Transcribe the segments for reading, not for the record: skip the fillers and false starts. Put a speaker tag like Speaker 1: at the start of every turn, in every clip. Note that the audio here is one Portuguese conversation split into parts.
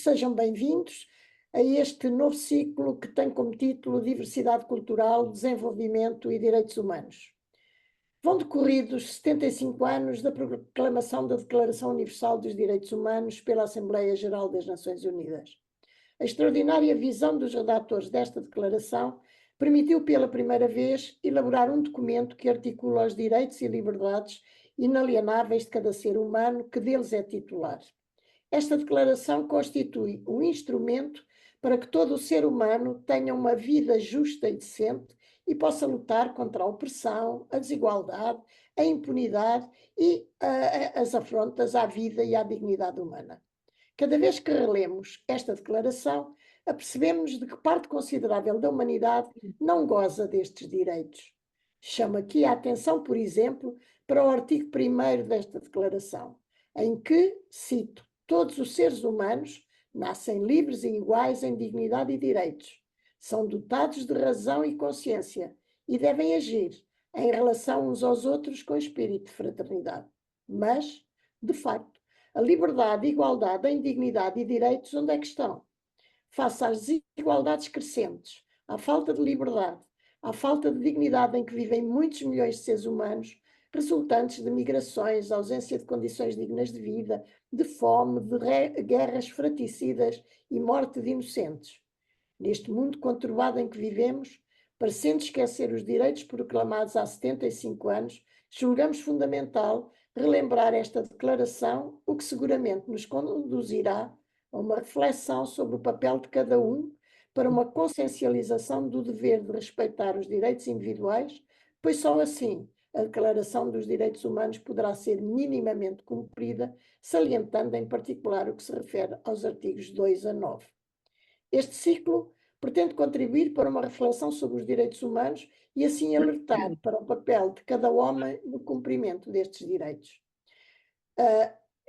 Speaker 1: sejam bem-vindos a este novo ciclo que tem como título Diversidade Cultural, Desenvolvimento e Direitos Humanos. Vão decorridos 75 anos da proclamação da Declaração Universal dos Direitos Humanos pela Assembleia Geral das Nações Unidas. A extraordinária visão dos redatores desta declaração permitiu pela primeira vez elaborar um documento que articula os direitos e liberdades inalienáveis de cada ser humano que deles é titular. Esta declaração constitui um instrumento para que todo o ser humano tenha uma vida justa e decente e possa lutar contra a opressão, a desigualdade, a impunidade e as afrontas à vida e à dignidade humana. Cada vez que relemos esta declaração, apercebemos de que parte considerável da humanidade não goza destes direitos. Chamo aqui a atenção, por exemplo, para o artigo 1º desta declaração, em que, cito, todos os seres humanos nascem livres e iguais em dignidade e direitos, são dotados de razão e consciência e devem agir em relação uns aos outros com espírito de fraternidade. Mas, de facto, a liberdade, a igualdade, a dignidade e direitos onde é que estão? Face às desigualdades crescentes, à falta de liberdade, à falta de dignidade em que vivem muitos milhões de seres humanos, resultantes de migrações, ausência de condições dignas de vida, de fome, de guerras fraticidas e morte de inocentes. Neste mundo conturbado em que vivemos, parecendo esquecer os direitos proclamados há 75 anos, julgamos fundamental relembrar esta declaração, o que seguramente nos conduzirá a uma reflexão sobre o papel de cada um para uma consciencialização do dever de respeitar os direitos individuais, pois só assim a Declaração dos Direitos Humanos poderá ser minimamente cumprida, salientando em particular o que se refere aos artigos 2 a 9. Este ciclo pretende contribuir para uma reflexão sobre os direitos humanos e assim alertar para o papel de cada homem no cumprimento destes direitos.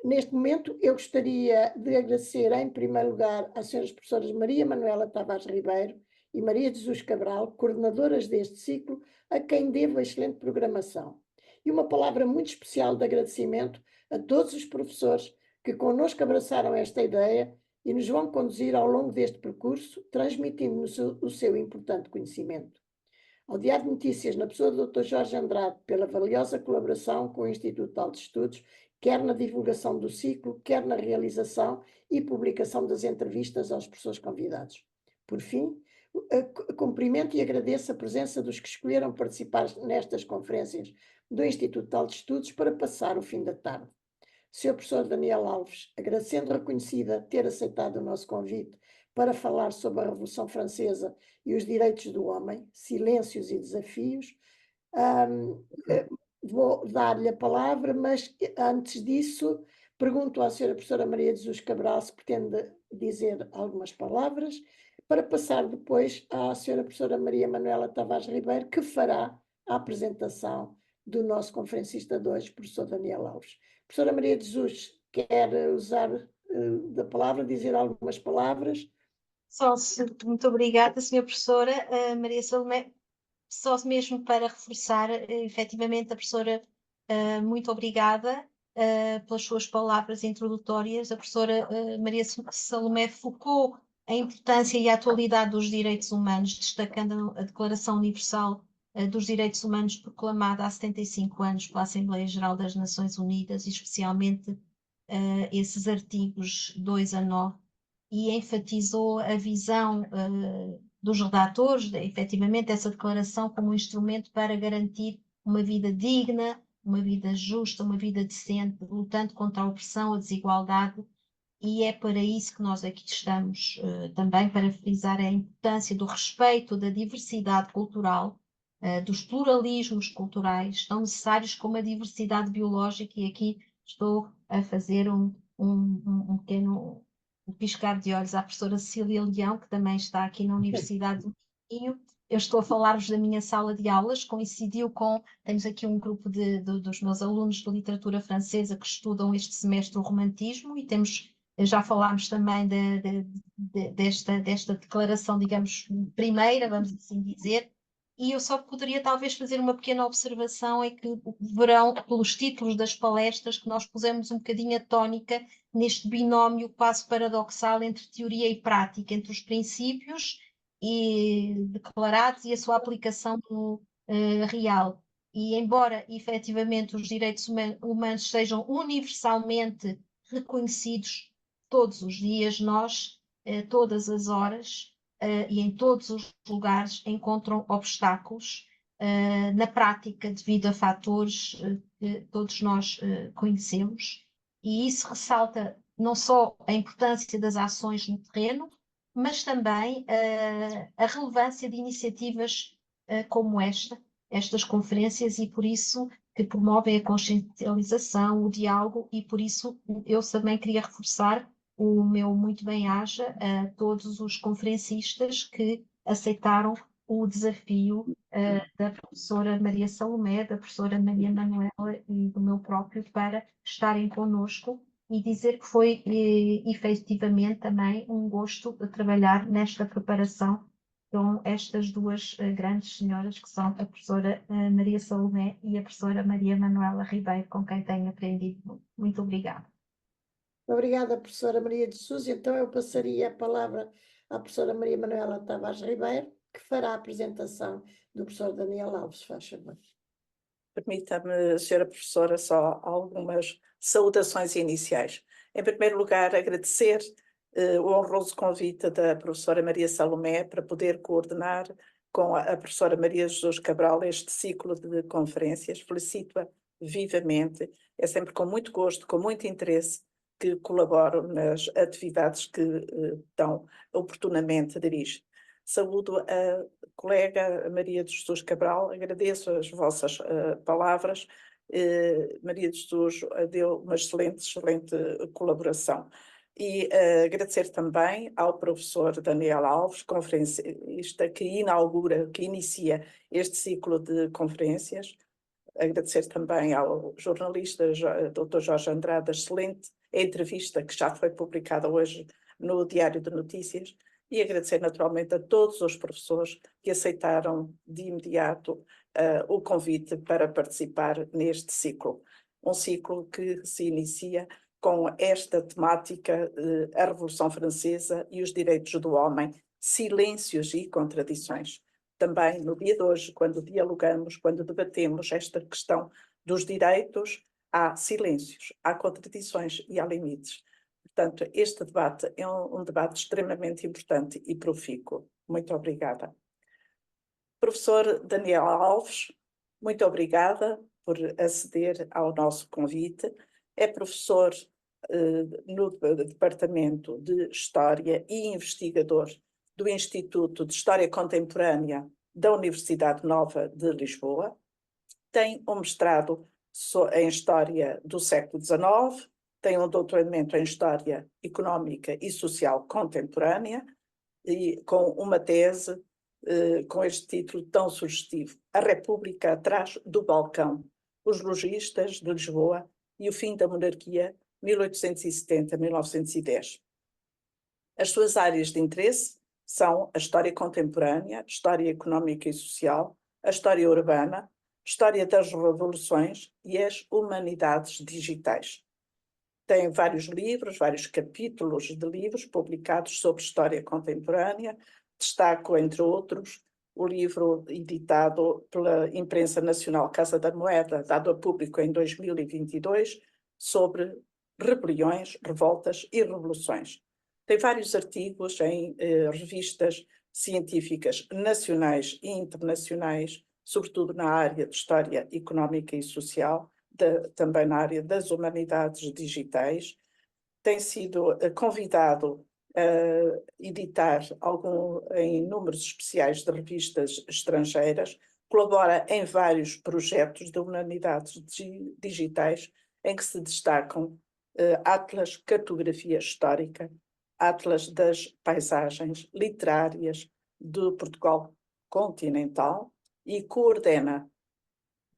Speaker 1: Neste momento, eu gostaria de agradecer, em primeiro lugar, às senhoras professoras Maria Manuela Tavares Ribeiro e Maria de Jesus Cabral, coordenadoras deste ciclo, a quem devo a excelente programação. E uma palavra muito especial de agradecimento a todos os professores que connosco abraçaram esta ideia e nos vão conduzir ao longo deste percurso, transmitindo-nos o seu importante conhecimento. Ao Diário de Notícias, na pessoa do Dr. Jorge Andrade, pela valiosa colaboração com o Instituto de Altos Estudos, quer na divulgação do ciclo, quer na realização e publicação das entrevistas aos professores convidados. Por fim, cumprimento e agradeço a presença dos que escolheram participar nestas conferências do Instituto de Altos Estudos para passar o fim da tarde. Sr. Professor Daniel Alves, agradecendo reconhecida ter aceitado o nosso convite para falar sobre a Revolução Francesa e os direitos do homem, silêncios e desafios, vou dar-lhe a palavra, mas antes disso pergunto à Sra. Professora Maria de Jesus Cabral se pretende dizer algumas palavras, para passar depois à Sra. Professora Maria Manuela Tavares Ribeiro, que fará a apresentação do nosso conferencista de hoje, professor Daniel Alves. Professora Maria de Jesus, quer usar da palavra, dizer algumas palavras?
Speaker 2: Muito obrigada, Sra. Professora Maria Salomé. Só mesmo para reforçar, efetivamente, a professora, muito obrigada pelas suas palavras introdutórias. A professora Maria Salomé focou a importância e a atualidade dos direitos humanos, destacando a Declaração Universal dos Direitos Humanos proclamada há 75 anos pela Assembleia Geral das Nações Unidas, e especialmente esses artigos 2 a 9, e enfatizou a visão dos redatores, efetivamente, essa declaração como um instrumento para garantir uma vida digna, uma vida justa, uma vida decente, lutando contra a opressão, a desigualdade, e é para isso que nós aqui estamos também, para frisar a importância do respeito da diversidade cultural, dos pluralismos culturais, tão necessários como a diversidade biológica, e aqui estou a fazer um pequeno piscar de olhos à professora Cecília Leão, que também está aqui na Universidade do Minho. Eu estou a falar-vos da minha sala de aulas, coincidiu com, temos aqui um grupo dos meus alunos de literatura francesa que estudam este semestre o romantismo, e já falámos também desta declaração, digamos, primeira, vamos assim dizer, e eu só poderia talvez fazer uma pequena observação, é que verão pelos títulos das palestras que nós pusemos um bocadinho a tónica neste binómio quase paradoxal entre teoria e prática, entre os princípios declarados e a sua aplicação real. E embora efetivamente os direitos humanos sejam universalmente reconhecidos todos os dias, nós, todas as horas e em todos os lugares, encontram obstáculos na prática devido a fatores que todos nós conhecemos. E isso ressalta não só a importância das ações no terreno, mas também a relevância de iniciativas como estas conferências, e por isso que promovem a consciencialização, o diálogo, e por isso eu também queria reforçar o meu muito bem-aja a todos os conferencistas que aceitaram o desafio da professora Maria Salomé, da professora Maria Manuela e do meu próprio para estarem connosco, e dizer que foi efetivamente também um gosto de trabalhar nesta preparação com estas duas grandes senhoras, que são a professora Maria Salomé e a professora Maria Manuela Ribeiro, com quem tenho aprendido muito. Muito obrigada.
Speaker 1: Obrigada, professora Maria de Sousa. Então eu passaria a palavra à professora Maria Manuela Tavares Ribeiro, que fará a apresentação do professor Daniel Alves, faz favor.
Speaker 3: Permita-me, senhora professora, só algumas saudações iniciais. Em primeiro lugar, agradecer o honroso convite da professora Maria Salomé para poder coordenar com a professora Maria Jesus Cabral este ciclo de conferências. Felicito-a vivamente. É sempre com muito gosto, com muito interesse, que colaboro nas atividades que tão oportunamente dirige. Saúdo a colega Maria de Jesus Cabral, agradeço as vossas palavras. Maria de Jesus deu uma excelente colaboração. E agradecer também ao professor Daniel Alves, conferencista, que inicia este ciclo de conferências. Agradecer também ao jornalista Dr. Jorge Andrade, a excelente entrevista que já foi publicada hoje no Diário de Notícias, e agradecer naturalmente a todos os professores que aceitaram de imediato o convite para participar neste ciclo. Um ciclo que se inicia com esta temática, a Revolução Francesa e os direitos do homem, silêncios e contradições. Também no dia de hoje, quando dialogamos, quando debatemos esta questão dos direitos, há silêncios, há contradições e há limites. Portanto, este debate é um debate extremamente importante e profícuo. Muito obrigada. Professor Daniel Alves, muito obrigada por aceder ao nosso convite. É professor no Departamento de História e investigador do Instituto de História Contemporânea da Universidade Nova de Lisboa. Tem um mestrado em História do século XIX, tem um doutoramento em História Económica e Social Contemporânea, e com uma tese com este título tão sugestivo: A República atrás do balcão, os lojistas de Lisboa e o fim da monarquia, 1870-1910. As suas áreas de interesse são a história contemporânea, história económica e social, a história urbana, história das revoluções e as humanidades digitais. Tem vários livros, vários capítulos de livros publicados sobre história contemporânea. Destaco, entre outros, o livro editado pela Imprensa Nacional Casa da Moeda, dado a público em 2022, sobre rebeliões, revoltas e revoluções. Tem vários artigos em revistas científicas nacionais e internacionais, sobretudo na área de história económica e social, também na área das humanidades digitais. Tem sido convidado a editar em números especiais de revistas estrangeiras, colabora em vários projetos de humanidades digitais, em que se destacam atlas cartografia histórica, atlas das paisagens literárias do Portugal continental, e coordena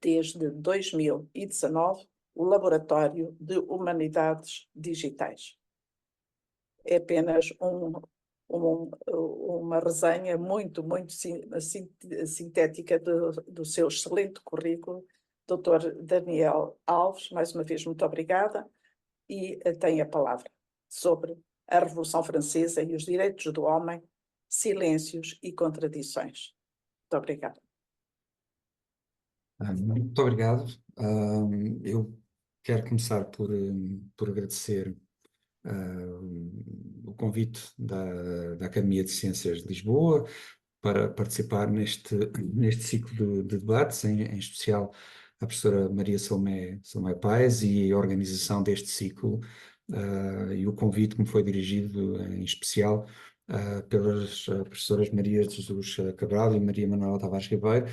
Speaker 3: desde 2019 o Laboratório de Humanidades Digitais. É apenas uma resenha muito sintética do seu excelente currículo, Dr. Daniel Alves. Mais uma vez, muito obrigada. e tem a palavra sobre a Revolução Francesa e os direitos do homem, silêncios e contradições. Muito obrigada.
Speaker 4: Muito obrigado. Eu quero começar por agradecer o convite da Academia de Ciências de Lisboa para participar neste ciclo de debates, em especial a professora Maria Salomé Paes e a organização deste ciclo, e o convite que me foi dirigido em especial pelas professoras Maria Jesus Cabral e Maria Manuela Tavares Ribeiro.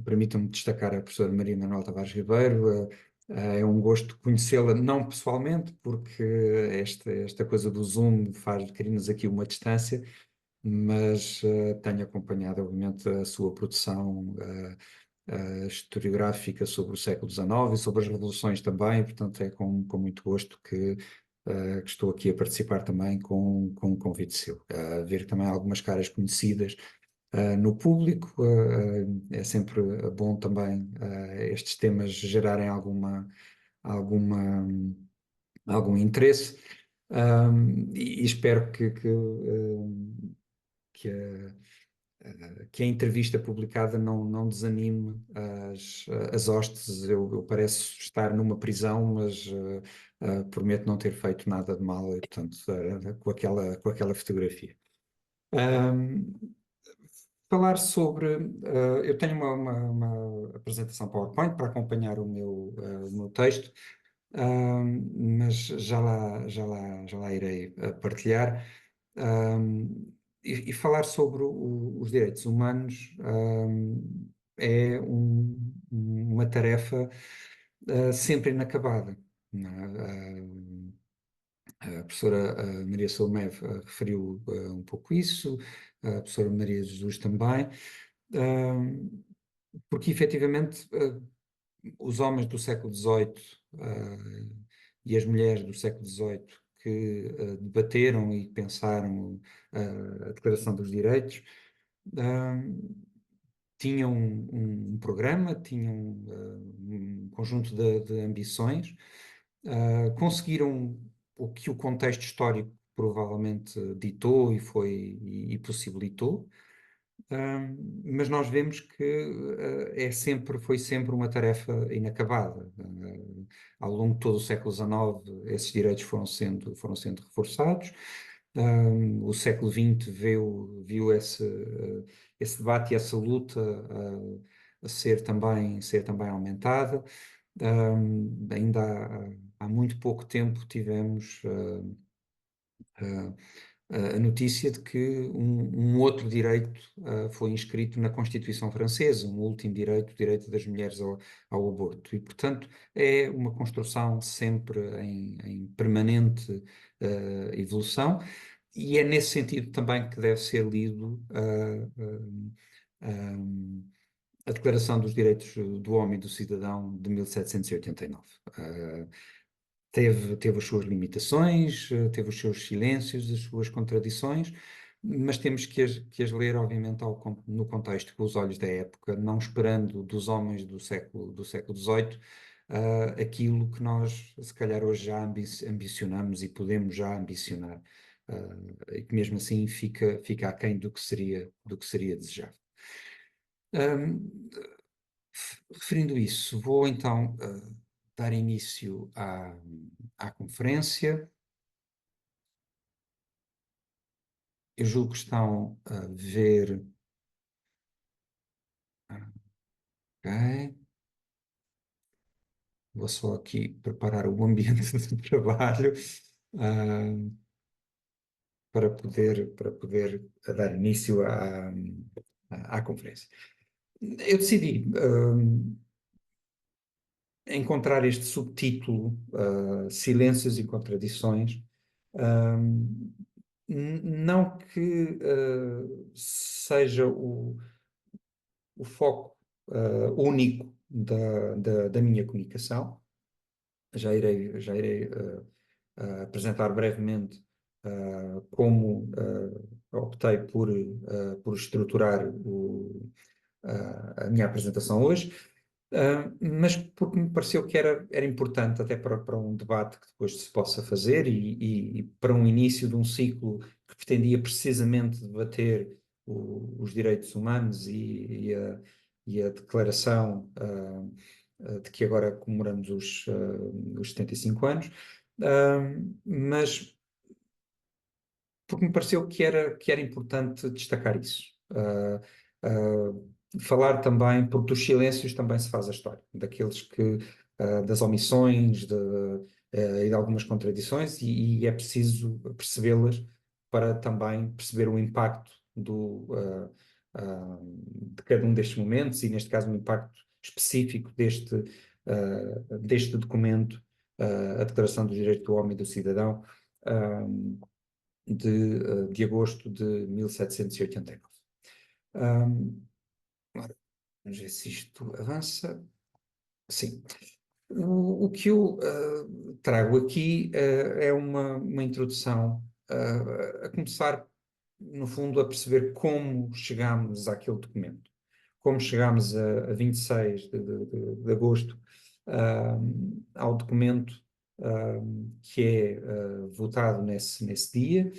Speaker 4: Permitam-me destacar a professora Maria Manuela Tavares Ribeiro. É um gosto conhecê-la, não pessoalmente, porque esta coisa do Zoom cria-nos aqui uma distância, mas tenho acompanhado, obviamente, a sua produção historiográfica sobre o século XIX e sobre as revoluções também, portanto é com muito gosto que estou aqui a participar também com um convite seu. Ver também algumas caras conhecidas no público, é sempre bom também estes temas gerarem algum interesse, e espero que a entrevista publicada não desanime as hostes. Eu pareço estar numa prisão, mas prometo não ter feito nada de mal, e, portanto, com aquela fotografia. Falar sobre. Eu tenho uma apresentação PowerPoint para acompanhar o meu texto, mas já lá irei partilhar. E falar sobre os direitos humanos é uma tarefa sempre inacabada, não é? A professora Maria Salomé referiu um pouco isso, a professora Maria Jesus também, porque efetivamente os homens do século XVIII e as mulheres do século XVIII que debateram e pensaram a Declaração dos Direitos tinham um programa, tinham um conjunto de ambições, conseguiram o que o contexto histórico provavelmente ditou e possibilitou, mas nós vemos que foi sempre uma tarefa inacabada. Ao longo de todo o século XIX, esses direitos foram sendo reforçados. O século XX viu esse debate e essa luta a ser também aumentada. Ainda há muito pouco tempo tivemos a notícia de que um outro direito foi inscrito na Constituição Francesa, um último direito, o direito das mulheres ao aborto. E, portanto, é uma construção sempre em permanente evolução, e é nesse sentido também que deve ser lido a Declaração dos Direitos do Homem e do Cidadão de 1789. Teve as suas limitações, teve os seus silêncios, as suas contradições, mas temos que as ler, obviamente, no contexto, com os olhos da época, não esperando dos homens do século XVIII aquilo que nós, se calhar, hoje já ambicionamos e podemos já ambicionar, e que mesmo assim fica aquém do que seria desejável. Referindo isso, vou então dar início à conferência. Eu julgo que estão a ver. Ok. Vou só aqui preparar o ambiente de trabalho para poder dar início à conferência. Eu decidi encontrar este subtítulo, Silêncios e Contradições, não que seja o foco único da minha comunicação. Já irei apresentar brevemente como optei por estruturar a minha apresentação hoje. Mas porque me pareceu que era importante até para um debate que depois se possa fazer e para um início de um ciclo que pretendia precisamente debater os direitos humanos e a declaração de que agora comemoramos os 75 anos, mas porque me pareceu que era importante destacar isso. Falar também, porque dos silêncios também se faz a história, daqueles que, das omissões e de algumas contradições, e é preciso percebê-las para também perceber o impacto de cada um destes momentos, e neste caso o impacto específico deste documento, a Declaração dos Direitos do Homem e do Cidadão, de agosto de 1789. Ora, vamos ver se isto avança. Sim. O que eu trago aqui é uma introdução, a começar, no fundo, a perceber como chegámos àquele documento. Como chegámos a 26 de agosto ao documento que é votado nesse dia,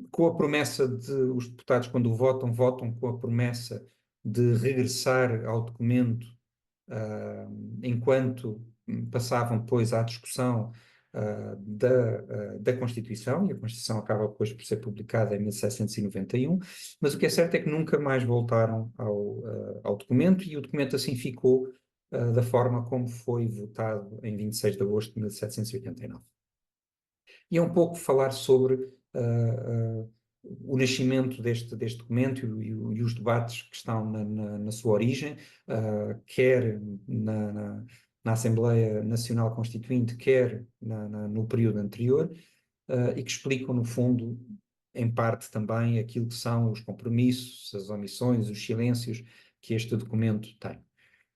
Speaker 4: com a promessa de os deputados, quando votam com a promessa de regressar ao documento enquanto passavam depois à discussão da Constituição, e a Constituição acaba depois por ser publicada em 1791, mas o que é certo é que nunca mais voltaram ao documento, e o documento assim ficou da forma como foi votado em 26 de agosto de 1789. E é um pouco falar sobre o nascimento deste documento e os debates que estão na sua origem, quer na Assembleia Nacional Constituinte, quer no período anterior, e que explicam, no fundo, em parte também, aquilo que são os compromissos, as omissões, os silêncios que este documento tem.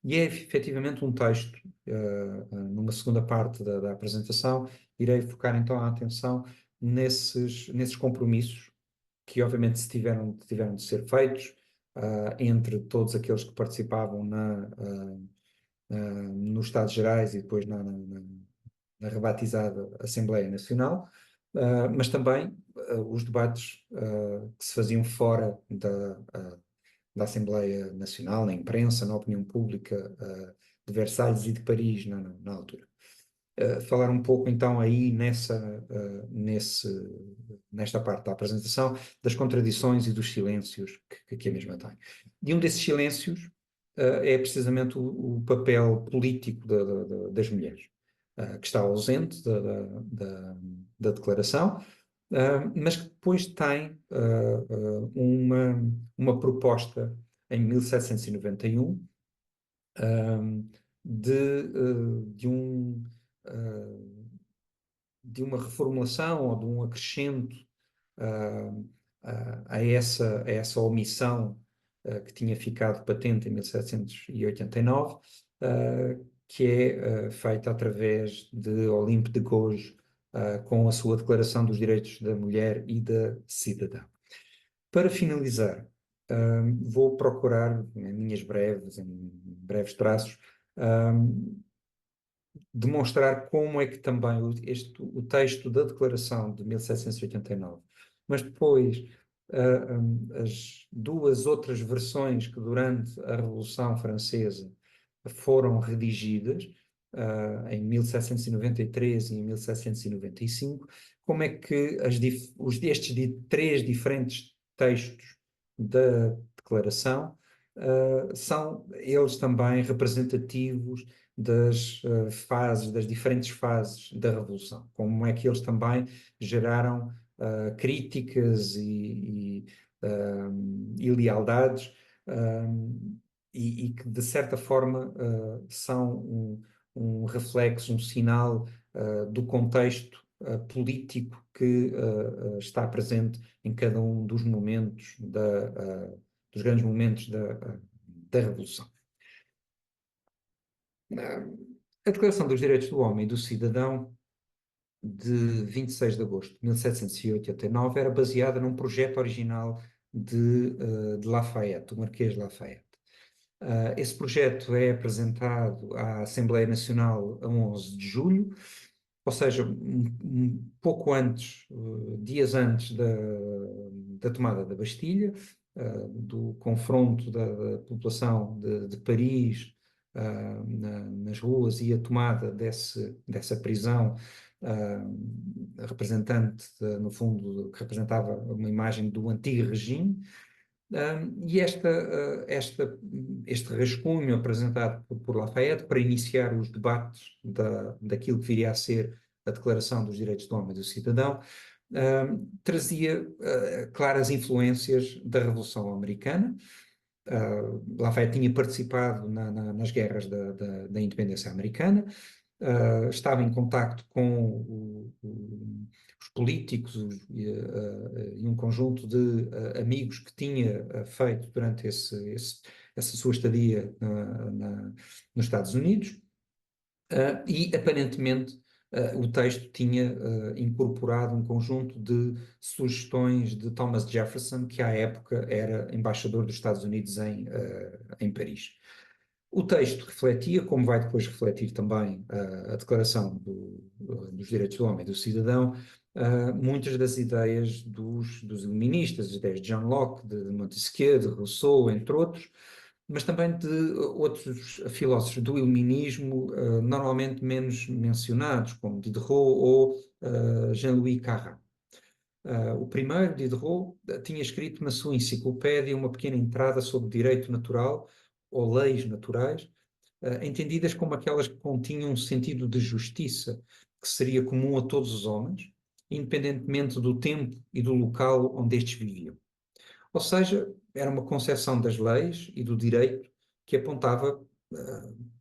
Speaker 4: E é efetivamente um texto, numa segunda parte da apresentação, irei focar então a atenção nesses compromissos que obviamente tiveram de ser feitos entre todos aqueles que participavam nos Estados Gerais e depois na rebatizada Assembleia Nacional, mas também os debates que se faziam fora da Assembleia Nacional, na imprensa, na opinião pública de Versalhes e de Paris na altura. Falar um pouco então aí nesta parte da apresentação das contradições e dos silêncios que a mesma tem. E um desses silêncios é precisamente o papel político das mulheres, que está ausente da declaração, mas que depois tem uma proposta em 1791 de uma reformulação ou de um acrescento a essa omissão que tinha ficado patente em 1789, que é feita através de Olympe de Gouges, com a sua Declaração dos Direitos da Mulher e da Cidadã. Para finalizar, vou procurar, em breves traços, demonstrar como é que também o texto da Declaração de 1789, mas depois as duas outras versões que durante a Revolução Francesa foram redigidas, em 1793 e em 1795, como é que estes três diferentes textos da Declaração são eles também representativos das diferentes fases da Revolução, como é que eles também geraram críticas e lealdades, e que de certa forma são um reflexo, um sinal do contexto político que está presente em cada um dos momentos dos grandes momentos da Revolução. A Declaração dos Direitos do Homem e do Cidadão de 26 de agosto de 1789 era baseada num projeto original de Lafayette, do Marquês de Lafayette. Esse projeto é apresentado à Assembleia Nacional a 11 de julho, ou seja, pouco antes, dias antes da tomada da Bastilha, do confronto da população de Paris nas ruas e a tomada dessa prisão, representante, no fundo, que representava uma imagem do antigo regime. E este rascunho apresentado por Lafayette para iniciar os debates daquilo que viria a ser a Declaração dos Direitos do Homem e do Cidadão, trazia claras influências da Revolução Americana. Lafayette tinha participado nas guerras da independência americana, estava em contacto com os políticos e um conjunto de amigos que tinha feito durante essa sua estadia nos Estados Unidos, e aparentemente o texto tinha incorporado um conjunto de sugestões de Thomas Jefferson, que à época era embaixador dos Estados Unidos em Paris. O texto refletia, como vai depois refletir também a Declaração dos Direitos do Homem e do Cidadão, muitas das ideias dos iluministas, as ideias de John Locke, de Montesquieu, de Rousseau, entre outros, mas também de outros filósofos do iluminismo, normalmente menos mencionados, como Diderot ou Jean-Louis Carrat. O primeiro, Diderot, tinha escrito na sua enciclopédia uma pequena entrada sobre direito natural, ou leis naturais, entendidas como aquelas que continham um sentido de justiça, que seria comum a todos os homens, independentemente do tempo e do local onde estes viviam. Ou seja, era uma concepção das leis e do direito que apontava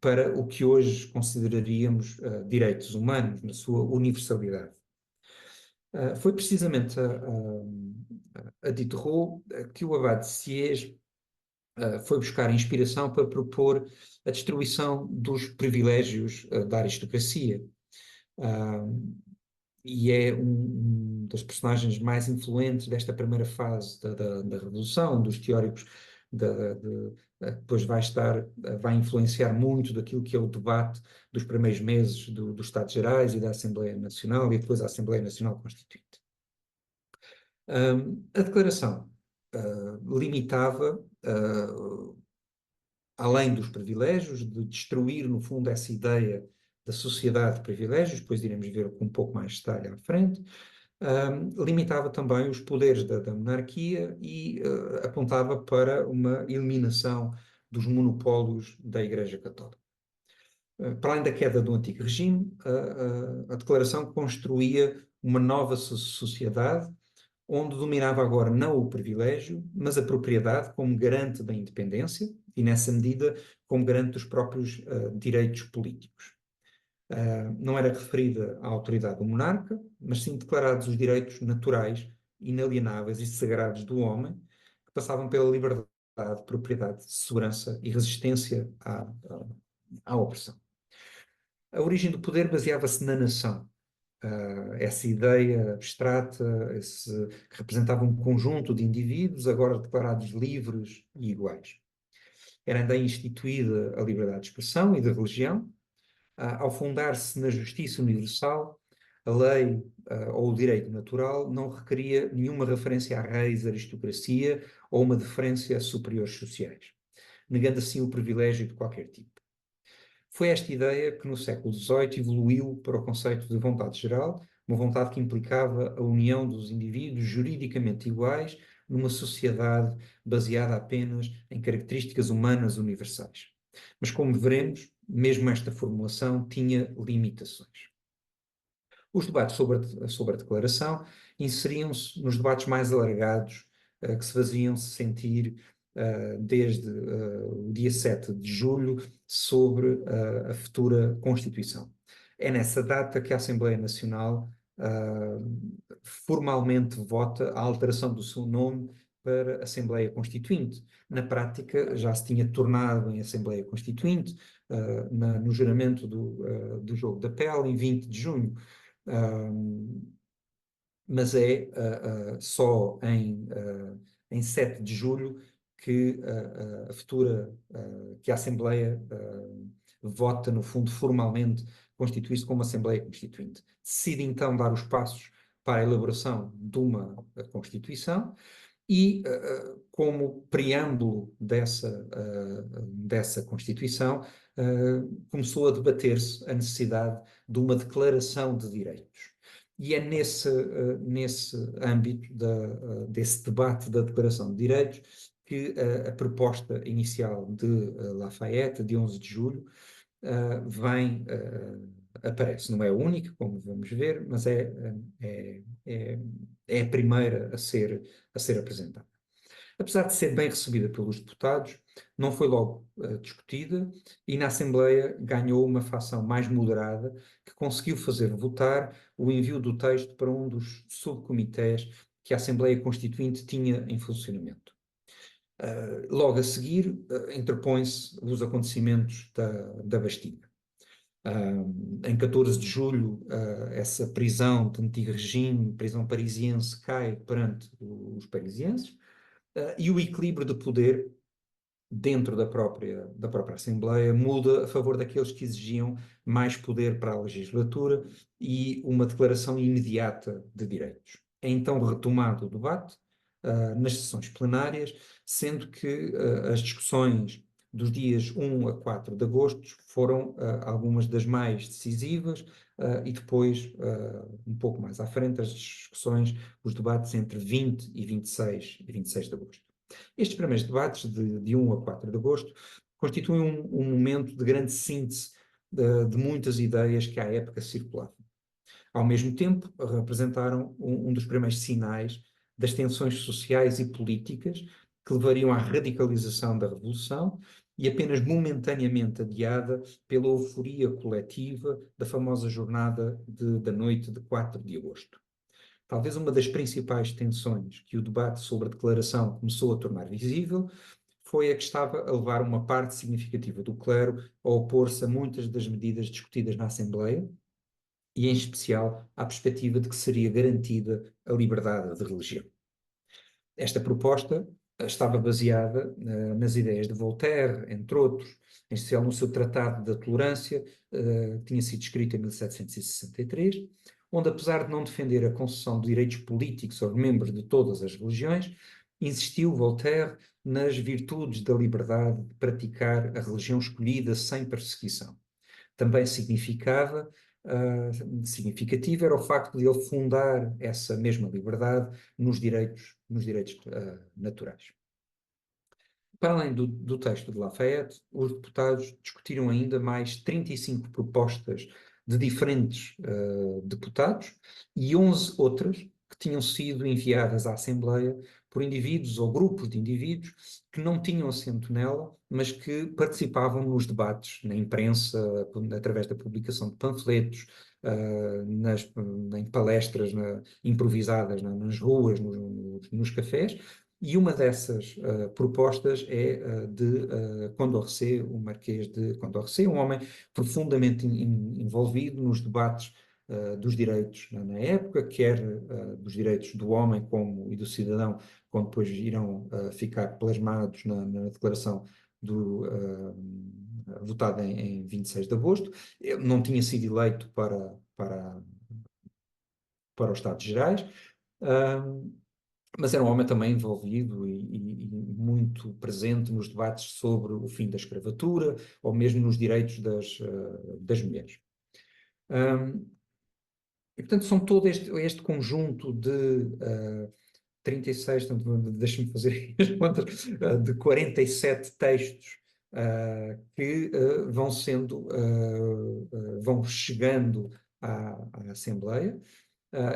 Speaker 4: para o que hoje consideraríamos direitos humanos, na sua universalidade. Foi precisamente a Diderot que o abade Sieyès foi buscar inspiração para propor a destruição dos privilégios da aristocracia. E é um dos personagens mais influentes desta primeira fase da Revolução, dos teóricos depois vai influenciar muito daquilo que é o debate dos primeiros meses dos Estados Gerais e da Assembleia Nacional e depois a Assembleia Nacional Constituinte. A declaração limitava, além dos privilégios, de destruir, no fundo, essa ideia da sociedade de privilégios, depois iremos ver com um pouco mais de detalhe à frente, limitava também os poderes da monarquia e apontava para uma eliminação dos monopólios da Igreja Católica. Para além da queda do antigo regime, a Declaração construía uma nova sociedade onde dominava agora não o privilégio, mas a propriedade como garante da independência e, nessa medida, como garante dos próprios direitos políticos. Não era referida à autoridade do monarca, mas sim declarados os direitos naturais, inalienáveis e sagrados do homem, que passavam pela liberdade, propriedade, segurança e resistência à opressão. A origem do poder baseava-se na nação. Essa ideia abstrata, que representava um conjunto de indivíduos agora declarados livres e iguais. Era ainda instituída a liberdade de expressão e de religião. Ao fundar-se na justiça universal, a lei ou o direito natural não requeria nenhuma referência a reis, aristocracia ou uma deferência a superiores sociais, negando assim o privilégio de qualquer tipo. Foi esta ideia que no século XVIII evoluiu para o conceito de vontade geral, uma vontade que implicava a união dos indivíduos juridicamente iguais numa sociedade baseada apenas em características humanas universais. Mas, como veremos, mesmo esta formulação tinha limitações. Os debates sobre a Declaração inseriam-se nos debates mais alargados que se faziam-se sentir desde o dia 7 de julho sobre a futura Constituição. É nessa data que a Assembleia Nacional formalmente vota a alteração do seu nome para Assembleia Constituinte. Na prática, já se tinha tornado em Assembleia Constituinte no juramento do jogo da pele, em 20 de junho. Mas é só em 7 de julho que que a Assembleia vota, no fundo, formalmente constituir-se como Assembleia Constituinte. Decide então dar os passos para a elaboração de uma Constituição e, como preâmbulo dessa Constituição, começou a debater-se a necessidade de uma declaração de direitos. E é nesse âmbito desse debate da Declaração de Direitos que a proposta inicial de Lafayette, de 11 de julho, aparece. Não é a única, como vamos ver, mas é a primeira a ser apresentada. Apesar de ser bem recebida pelos deputados, não foi logo discutida e na Assembleia ganhou uma fação mais moderada que conseguiu fazer votar o envio do texto para um dos subcomitês que a Assembleia Constituinte tinha em funcionamento. Logo a seguir, interpõem-se os acontecimentos da Bastilha. Em 14 de julho, essa prisão de antigo regime, prisão parisiense, cai perante os parisienses, e o equilíbrio de poder dentro da própria Assembleia muda a favor daqueles que exigiam mais poder para a legislatura e uma declaração imediata de direitos. É então retomado o debate nas sessões plenárias, sendo que as discussões dos dias 1 a 4 de agosto foram algumas das mais decisivas, e depois, um pouco mais à frente, as discussões, os debates entre 20 e 26 de agosto. Estes primeiros debates, de 1 a 4 de agosto, constituem um momento de grande síntese de muitas ideias que à época circulavam. Ao mesmo tempo, representaram um dos primeiros sinais das tensões sociais e políticas que levariam à radicalização da Revolução e apenas momentaneamente adiada pela euforia coletiva da famosa jornada da noite de 4 de agosto. Talvez uma das principais tensões que o debate sobre a declaração começou a tornar visível foi a que estava a levar uma parte significativa do clero a opor-se a muitas das medidas discutidas na Assembleia, e em especial à perspectiva de que seria garantida a liberdade de religião. Esta proposta estava baseada nas ideias de Voltaire, entre outros, em especial no seu Tratado da Tolerância, que tinha sido escrito em 1763, onde, apesar de não defender a concessão de direitos políticos aos membros de todas as religiões, insistiu Voltaire nas virtudes da liberdade de praticar a religião escolhida sem perseguição. Também significativo era o facto de ele fundar essa mesma liberdade nos direitos naturais. Para além do texto de Lafayette, os deputados discutiram ainda mais 35 propostas de diferentes deputados e 11 outras que tinham sido enviadas à Assembleia por indivíduos ou grupos de indivíduos que não tinham assento nela, mas que participavam nos debates, na imprensa, através da publicação de panfletos, em palestras improvisadas nas ruas, nos cafés. E uma dessas propostas é de Condorcet, o Marquês de Condorcet, um homem profundamente envolvido nos debates dos direitos na época, quer dos direitos do homem e do cidadão, como depois irão ficar plasmados na declaração votada em 26 de agosto. Ele não tinha sido eleito para os Estados Gerais, mas era um homem também envolvido e muito presente nos debates sobre o fim da escravatura ou mesmo nos direitos das mulheres. E, portanto, são todo este conjunto de 36, deixa-me fazer as contas, de 47 textos que vão chegando à Assembleia.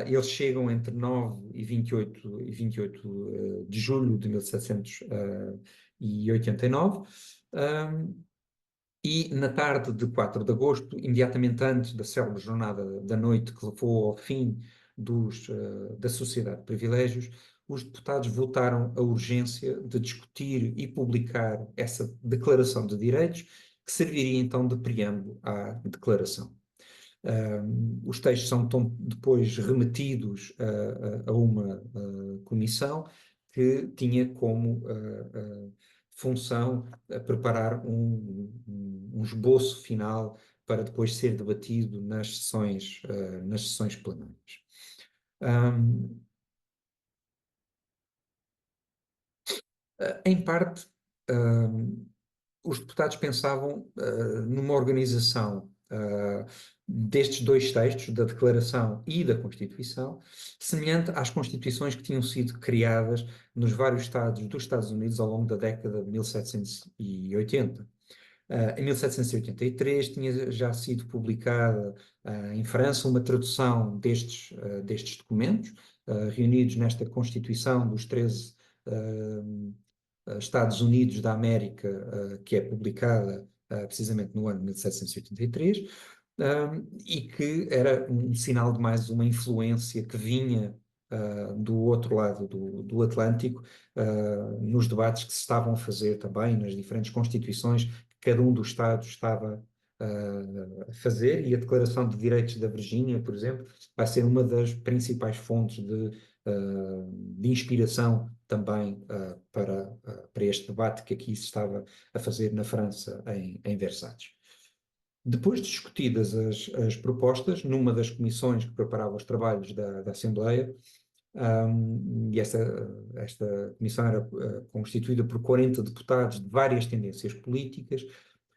Speaker 4: Eles chegam entre 9 e 28 de julho de 1789, e na tarde de 4 de agosto, imediatamente antes da célebre jornada da noite que levou ao fim da Sociedade de Privilégios, os deputados votaram a urgência de discutir e publicar essa Declaração de Direitos, que serviria então de preâmbulo à Declaração. Os textos são então depois remetidos a uma comissão que tinha como função preparar um esboço final para depois ser debatido nas sessões plenárias. Em parte, os deputados pensavam numa organização destes dois textos, da Declaração e da Constituição, semelhante às constituições que tinham sido criadas nos vários estados dos Estados Unidos ao longo da década de 1780. Em 1783 tinha já sido publicada em França uma tradução destes documentos, reunidos nesta Constituição dos 13 Estados Unidos da América, que é publicada precisamente no ano de 1783, e que era um sinal de mais uma influência que vinha do outro lado do Atlântico, nos debates que se estavam a fazer também nas diferentes constituições que cada um dos Estados estava a fazer, e a Declaração de Direitos da Virgínia, por exemplo, vai ser uma das principais fontes de inspiração também para este debate que aqui se estava a fazer na França, em Versalhes. Depois de discutidas as propostas, numa das comissões que preparava os trabalhos da Assembleia, e esta comissão era constituída por 40 deputados de várias tendências políticas,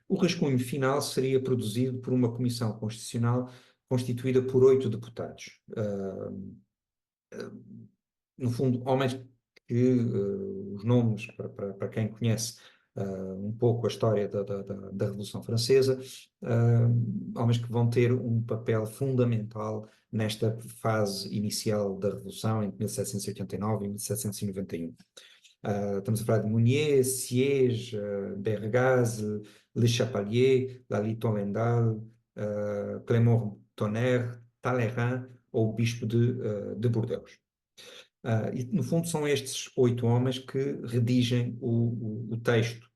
Speaker 4: o rascunho final seria produzido por uma comissão constitucional constituída por 8 deputados. No fundo, homens que os nomes, para quem conhece um pouco a história da Revolução Francesa, homens que vão ter um papel fundamental nesta fase inicial da Revolução, entre 1789 e 1791. Estamos a falar de Mounier, Sieyès, Bergaz, Le Chapelier, Lally Tollendal, Clément Tonnerre, Talleyrand ou o Bispo de Bordeaux. E, no fundo, são estes 8 homens que redigem o texto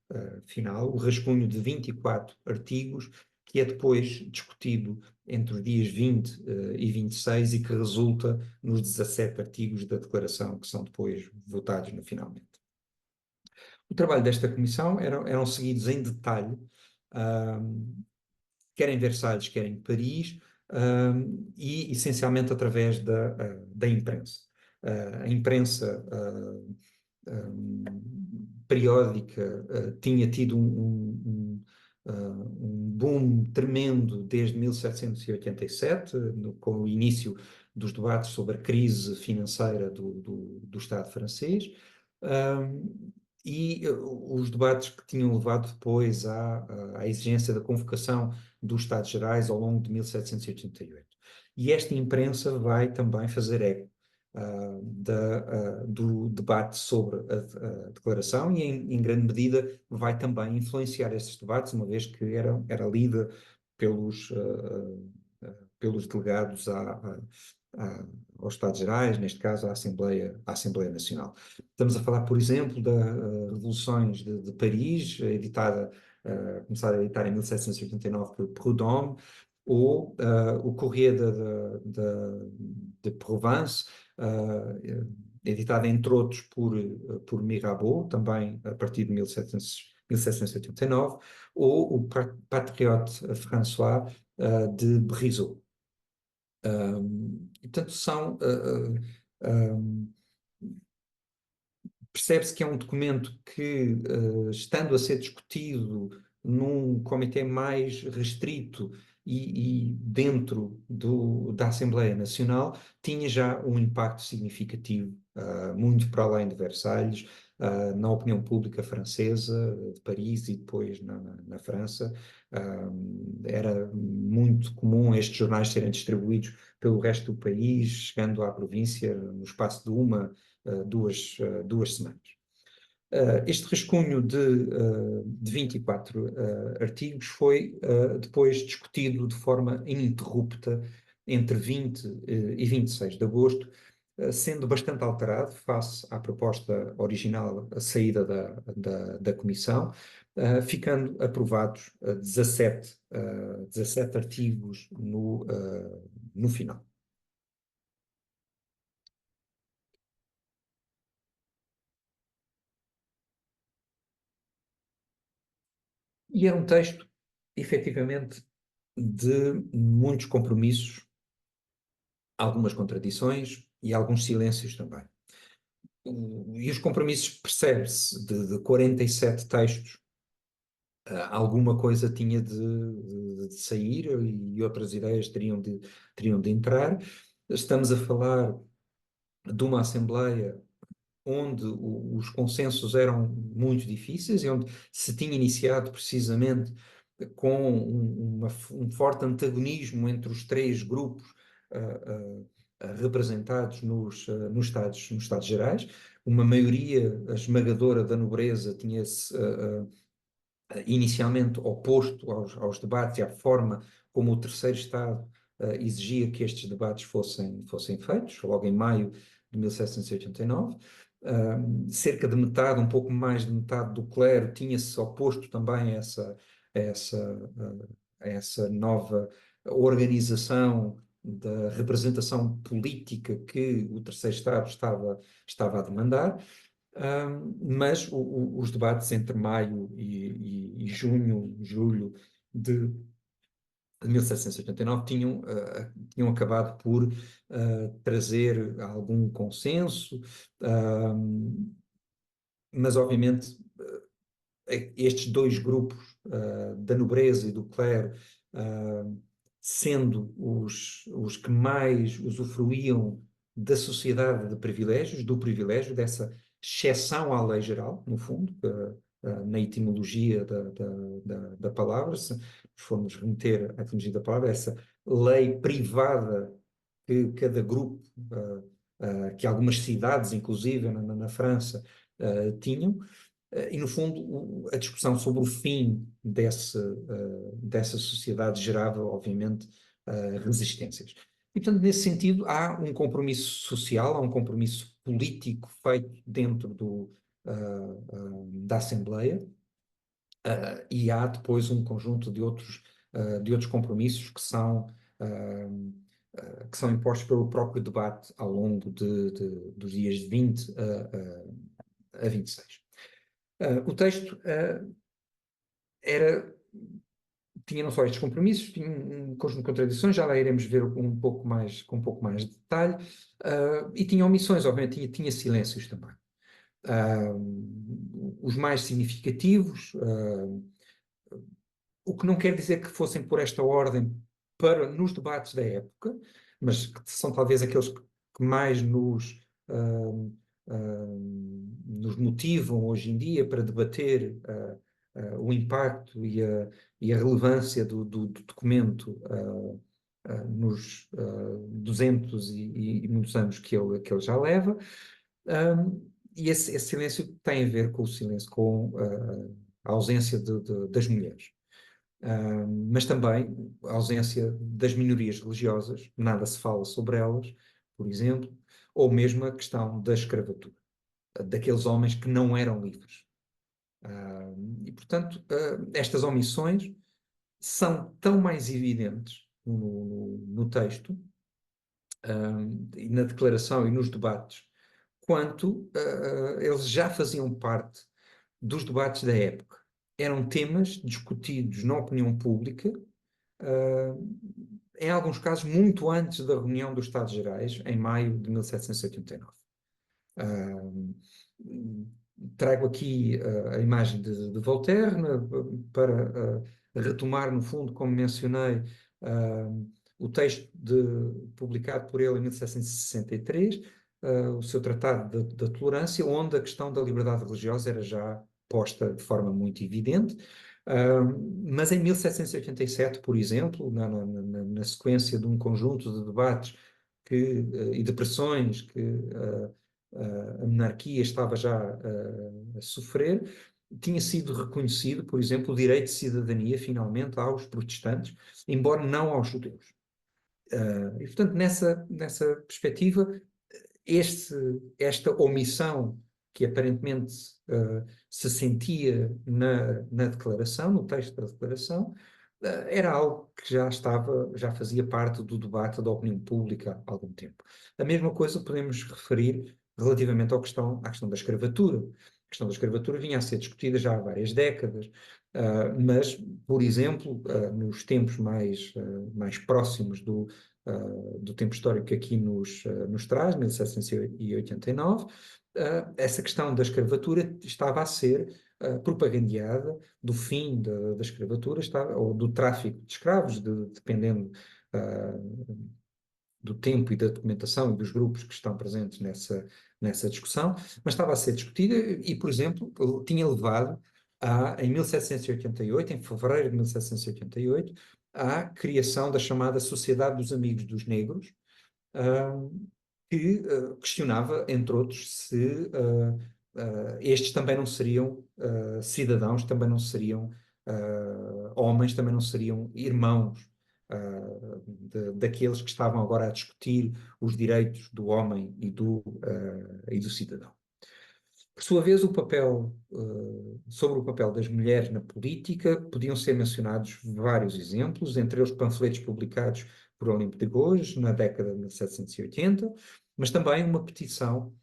Speaker 4: final, o rascunho de 24 artigos, que é depois discutido entre os dias 20 e 26 e que resulta nos 17 artigos da Declaração, que são depois votados no finalmente. O trabalho desta comissão eram seguidos em detalhe, quer em Versalhes, quer em Paris, e essencialmente através da imprensa. A imprensa periódica tinha tido um boom tremendo desde 1787, com o início dos debates sobre a crise financeira do Estado francês, e os debates que tinham levado depois à exigência da convocação dos Estados Gerais ao longo de 1788. E esta imprensa vai também fazer eco do debate sobre a declaração e, em grande medida, vai também influenciar esses debates, uma vez que era lida pelos delegados aos Estados Gerais, neste caso à Assembleia Nacional. Estamos a falar, por exemplo, das Revoluções de Paris, começada a editar em 1789 por Proudhon, ou o Courrier de Provence, editada entre outros por Mirabeau, também a partir de 1789, ou o Patriote François de Brizot. Portanto, percebe-se que é um documento que, estando a ser discutido num comitê mais restrito e dentro da Assembleia Nacional, tinha já um impacto significativo, muito para além de Versalhes, na opinião pública francesa, de Paris e depois na França. Era muito comum estes jornais serem distribuídos pelo resto do país, chegando à província no espaço de duas semanas. Este rascunho de 24 artigos foi depois discutido de forma ininterrupta entre 20 e 26 de agosto, sendo bastante alterado face à proposta original, a saída da Comissão, ficando aprovados 17 artigos no final. E era um texto, efetivamente, de muitos compromissos, algumas contradições e alguns silêncios também. E os compromissos, percebe-se, de 47 textos, alguma coisa tinha de sair e outras ideias teriam de entrar. Estamos a falar de uma Assembleia onde os consensos eram muito difíceis e onde se tinha iniciado precisamente com um forte antagonismo entre os três grupos representados nos Estados Gerais. Uma maioria esmagadora da nobreza tinha-se inicialmente oposto aos debates e à forma como o terceiro Estado exigia que estes debates fossem feitos, logo em maio de 1789. Cerca de metade, um pouco mais de metade do clero tinha-se oposto também a essa nova organização da representação política que o terceiro Estado estava a demandar. Mas os debates entre maio e junho, julho de 1789 tinham acabado por trazer algum consenso, mas obviamente estes dois grupos da nobreza e do clero, sendo os que mais usufruíam da sociedade de privilégios, do privilégio, dessa exceção à lei geral, no fundo, na etimologia da palavra, se formos remeter à etimologia da palavra, essa lei privada que cada grupo, que algumas cidades, inclusive na França, tinham. E, no fundo, a discussão sobre o fim dessa sociedade gerava, obviamente, resistências. E, portanto, nesse sentido, há um compromisso social, há um compromisso político feito dentro da Assembleia, e há depois um conjunto de outros compromissos que são impostos pelo próprio debate ao longo dos dias 20 a 26. O texto tinha não só estes compromissos, tinha um conjunto de contradições, já lá iremos ver com um pouco mais de detalhe, e tinha omissões, obviamente, tinha silêncios também. Os mais significativos, o que não quer dizer que fossem por esta ordem nos debates da época, mas que são talvez aqueles que mais nos motivam hoje em dia para debater o impacto e a relevância do documento nos 200 e muitos anos que ele já leva. E esse silêncio tem a ver com o silêncio, com a ausência das mulheres. Mas também a ausência das minorias religiosas, nada se fala sobre elas, por exemplo, ou mesmo a questão da escravatura, daqueles homens que não eram livres. E, portanto, estas omissões são tão mais evidentes no texto, e na declaração e nos debates, quanto eles já faziam parte dos debates da época. Eram temas discutidos na opinião pública, em alguns casos muito antes da reunião dos Estados Gerais, em maio de 1789. Trago aqui a imagem de Voltaire para retomar, no fundo, como mencionei, o texto publicado por ele em 1763, o seu Tratado da Tolerância, onde a questão da liberdade religiosa era já posta de forma muito evidente. Mas em 1787, por exemplo, na sequência de um conjunto de debates e de pressões que a monarquia estava já a sofrer, tinha sido reconhecido, por exemplo, o direito de cidadania, finalmente, aos protestantes, embora não aos judeus. E, portanto, nessa perspectiva, esta omissão que aparentemente se sentia na declaração, no texto da declaração, era algo que já fazia parte do debate da opinião pública há algum tempo. A mesma coisa podemos referir relativamente à questão da escravatura. A questão da escravatura vinha a ser discutida já há várias décadas, mas, por exemplo, nos tempos mais próximos do tempo histórico que aqui nos traz, 1789, essa questão da escravatura estava a ser propagandeada, do fim da escravatura, ou do tráfico de escravos, dependendo do tempo e da documentação e dos grupos que estão presentes nessa discussão, mas estava a ser discutida e, por exemplo, tinha levado em 1788, em fevereiro de 1788, à criação da chamada Sociedade dos Amigos dos Negros, que questionava, entre outros, se estes também não seriam cidadãos, também não seriam homens, também não seriam irmãos daqueles que estavam agora a discutir os direitos do homem e do cidadão. Por sua vez, sobre o papel das mulheres na política, podiam ser mencionados vários exemplos, entre eles panfletos publicados por Olympe de Gouges na década de 1780, mas também uma petição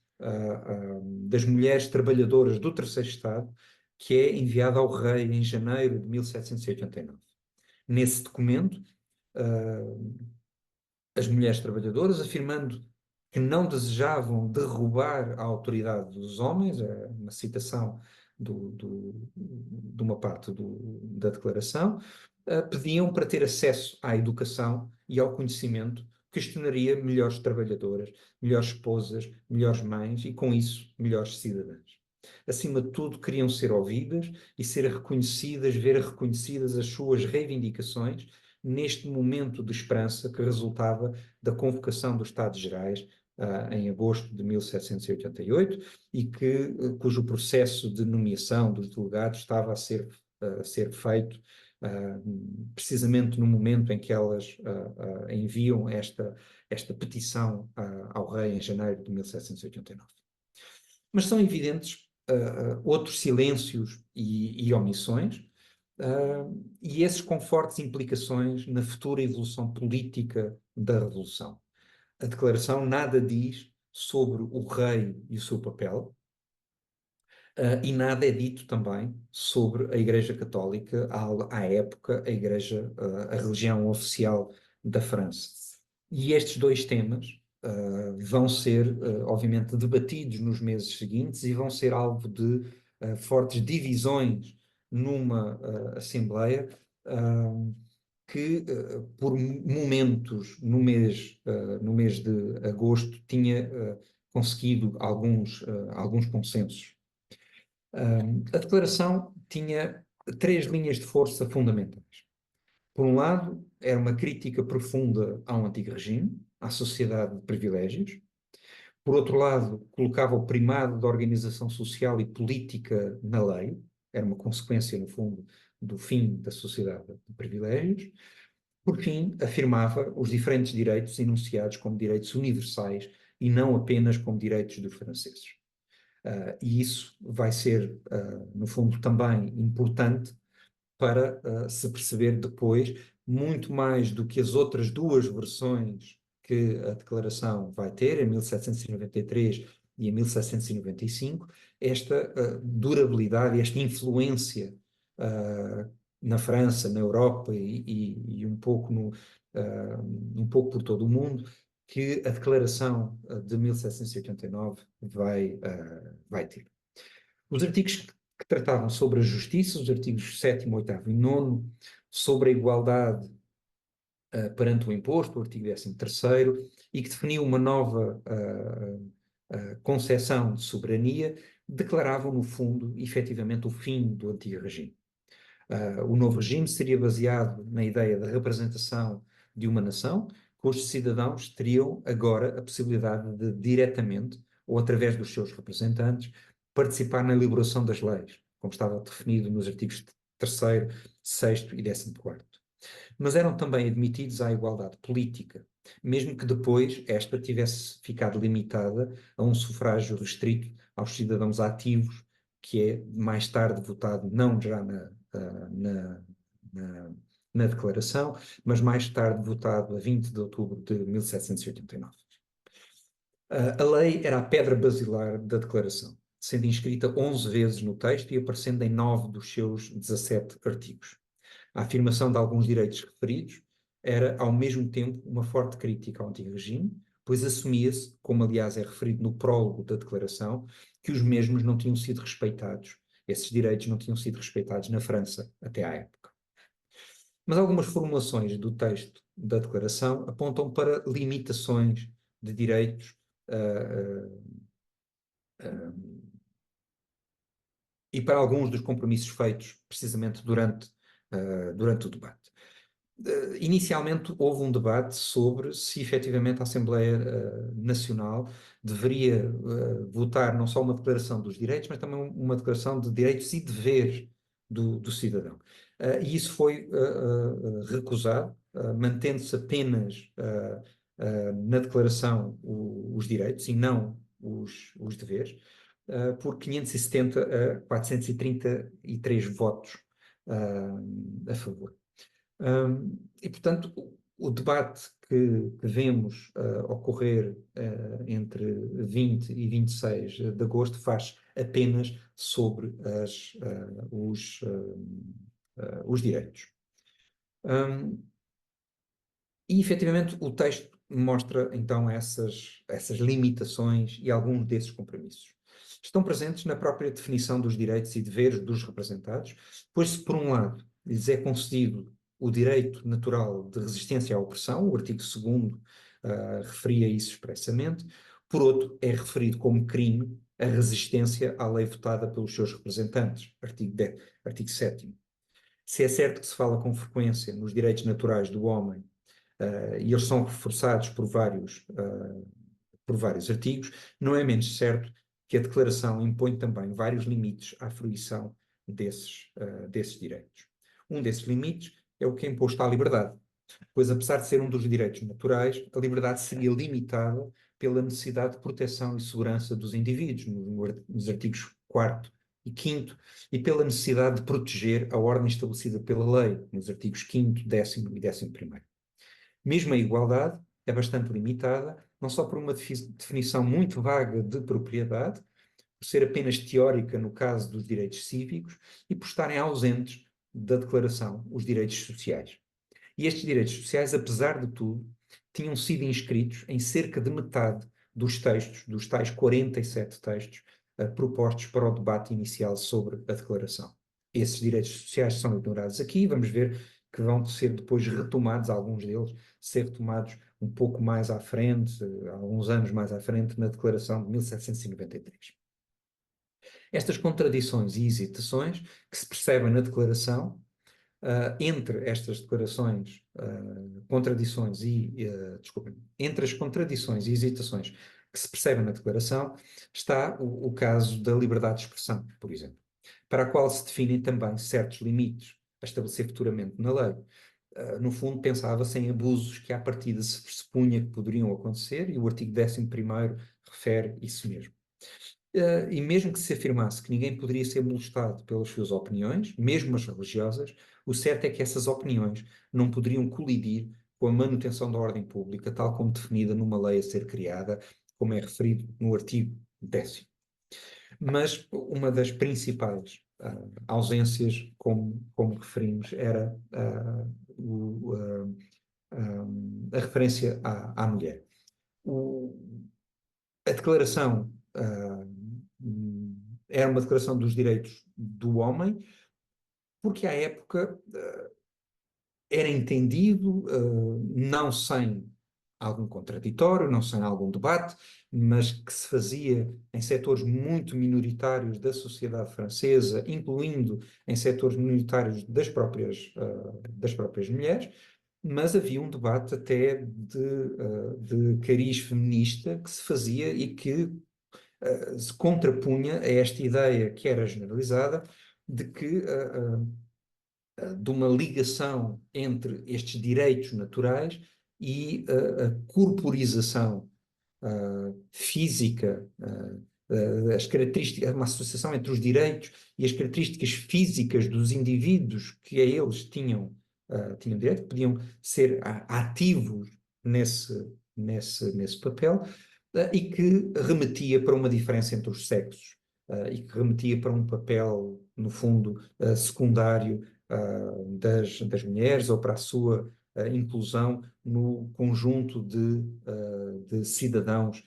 Speaker 4: das mulheres trabalhadoras do Terceiro Estado, que é enviada ao rei em janeiro de 1789. Nesse documento, as mulheres trabalhadoras, afirmando que não desejavam derrubar a autoridade dos homens, é uma citação de uma parte da declaração, pediam para ter acesso à educação e ao conhecimento, questionaria melhores trabalhadoras, melhores esposas, melhores mães e, com isso, melhores cidadãs. Acima de tudo, queriam ser ouvidas e ser reconhecidas, ver reconhecidas as suas reivindicações neste momento de esperança que resultava da convocação dos Estados Gerais em agosto de 1788 e cujo processo de nomeação dos delegados estava a ser feito precisamente no momento em que elas enviam esta petição ao rei em janeiro de 1789. Mas são evidentes outros silêncios e omissões, e esses com fortes implicações na futura evolução política da Revolução. A declaração nada diz sobre o rei e o seu papel, e nada é dito também sobre a Igreja Católica, à época, a religião oficial da França. E estes dois temas vão ser, obviamente, debatidos nos meses seguintes e vão ser alvo de fortes divisões numa Assembleia que, por momentos, no mês de agosto, tinha conseguido alguns consensos. A declaração tinha 3 linhas de força fundamentais. Por um lado, era uma crítica profunda ao antigo regime, à sociedade de privilégios. Por outro lado, colocava o primado da organização social e política na lei, era uma consequência, no fundo, do fim da sociedade de privilégios. Por fim, afirmava os diferentes direitos enunciados como direitos universais e não apenas como direitos dos franceses. E isso vai ser, no fundo, também importante para se perceber depois, muito mais do que as outras duas versões que a declaração vai ter, em 1793 e em 1795, esta durabilidade, esta influência na França, na Europa e um pouco por todo o mundo, que a declaração de 1789 vai ter. Os artigos que tratavam sobre a justiça, os artigos 7º, 8º e 9º, sobre a igualdade perante o imposto, o artigo 13º, e que definiu uma nova concepção de soberania, declaravam, no fundo, efetivamente, o fim do antigo regime. O novo regime seria baseado na ideia da representação de uma nação, cujos cidadãos teriam agora a possibilidade de, diretamente, ou através dos seus representantes, participar na elaboração das leis, como estava definido nos artigos 3º, 6º e 14º. Mas eram também admitidos à igualdade política, mesmo que depois esta tivesse ficado limitada a um sufrágio restrito aos cidadãos ativos, que é mais tarde votado não já na declaração, mas mais tarde votado a 20 de outubro de 1789. A lei era a pedra basilar da declaração. sendo inscrita 11 vezes no texto e aparecendo em 9 dos seus 17 artigos. A afirmação de alguns direitos referidos era, ao mesmo tempo, uma forte crítica ao antigo regime, pois assumia-se, como aliás é referido no prólogo da Declaração, que os mesmos não tinham sido respeitados, esses direitos não tinham sido respeitados na França até à época. Mas algumas formulações do texto da Declaração apontam para limitações de direitos e para alguns dos compromissos feitos precisamente durante o debate. Inicialmente houve um debate sobre se efetivamente a Assembleia Nacional deveria votar não só uma declaração dos direitos, mas também uma declaração de direitos e deveres do cidadão. E isso foi recusado, mantendo-se apenas na declaração os direitos e não os deveres, por 570 a 433 votos a favor. E, portanto, o debate que vemos ocorrer entre 20 e 26 de agosto faz apenas sobre os direitos. E, efetivamente, o texto mostra, então, essas limitações e alguns desses compromissos. Estão presentes na própria definição dos direitos e deveres dos representados, pois se, por um lado, lhes é concedido o direito natural de resistência à opressão, o artigo 2º referia isso expressamente, por outro, é referido como crime a resistência à lei votada pelos seus representantes, artigo 7º. Se é certo que se fala com frequência nos direitos naturais do homem, e eles são reforçados por vários artigos, não é menos certo que a Declaração impõe também vários limites à fruição desses direitos. Um desses limites é o que é imposto à liberdade, pois apesar de ser um dos direitos naturais, a liberdade seria limitada pela necessidade de proteção e segurança dos indivíduos, nos artigos 4º e 5º, e pela necessidade de proteger a ordem estabelecida pela lei, nos artigos 5º, 10º e 11º. Mesmo a igualdade é bastante limitada, não só por uma definição muito vaga de propriedade, por ser apenas teórica no caso dos direitos cívicos e por estarem ausentes da Declaração os direitos sociais. E estes direitos sociais, apesar de tudo, tinham sido inscritos em cerca de metade dos textos, dos tais 47 textos propostos para o debate inicial sobre a Declaração. Esses direitos sociais são ignorados aqui, vamos ver que vão ser depois retomados, alguns deles, ser retomados um pouco mais à frente, alguns anos mais à frente, na Declaração de 1793. Estas contradições e hesitações que se percebem na Declaração, entre estas declarações, entre as contradições e hesitações que se percebem na Declaração, está o caso da liberdade de expressão, por exemplo, para a qual se definem também certos limites a estabelecer futuramente na lei. No fundo, pensava-se em abusos que à partida se pressupunha que poderiam acontecer, e o artigo 11º refere isso mesmo. E mesmo que se afirmasse que ninguém poderia ser molestado pelas suas opiniões, mesmo as religiosas, o certo é que essas opiniões não poderiam colidir com a manutenção da ordem pública, tal como definida numa lei a ser criada, como é referido no artigo 10º. Mas uma das principais ausências, como referimos, era a referência à mulher. A declaração era uma declaração dos direitos do homem, porque à época era entendido, não sem algum contraditório, não sem algum debate, mas que se fazia em setores muito minoritários da sociedade francesa, incluindo em setores minoritários das próprias mulheres, mas havia um debate até de cariz feminista que se fazia e que se contrapunha a esta ideia que era generalizada de que de uma ligação entre estes direitos naturais e a corporização física, as características, uma associação entre os direitos e as características físicas dos indivíduos que a eles tinham direito, podiam ser ativos nesse papel, e que remetia para uma diferença entre os sexos, e que remetia para um papel, no fundo, secundário das mulheres ou para a sua inclusão no conjunto de cidadãos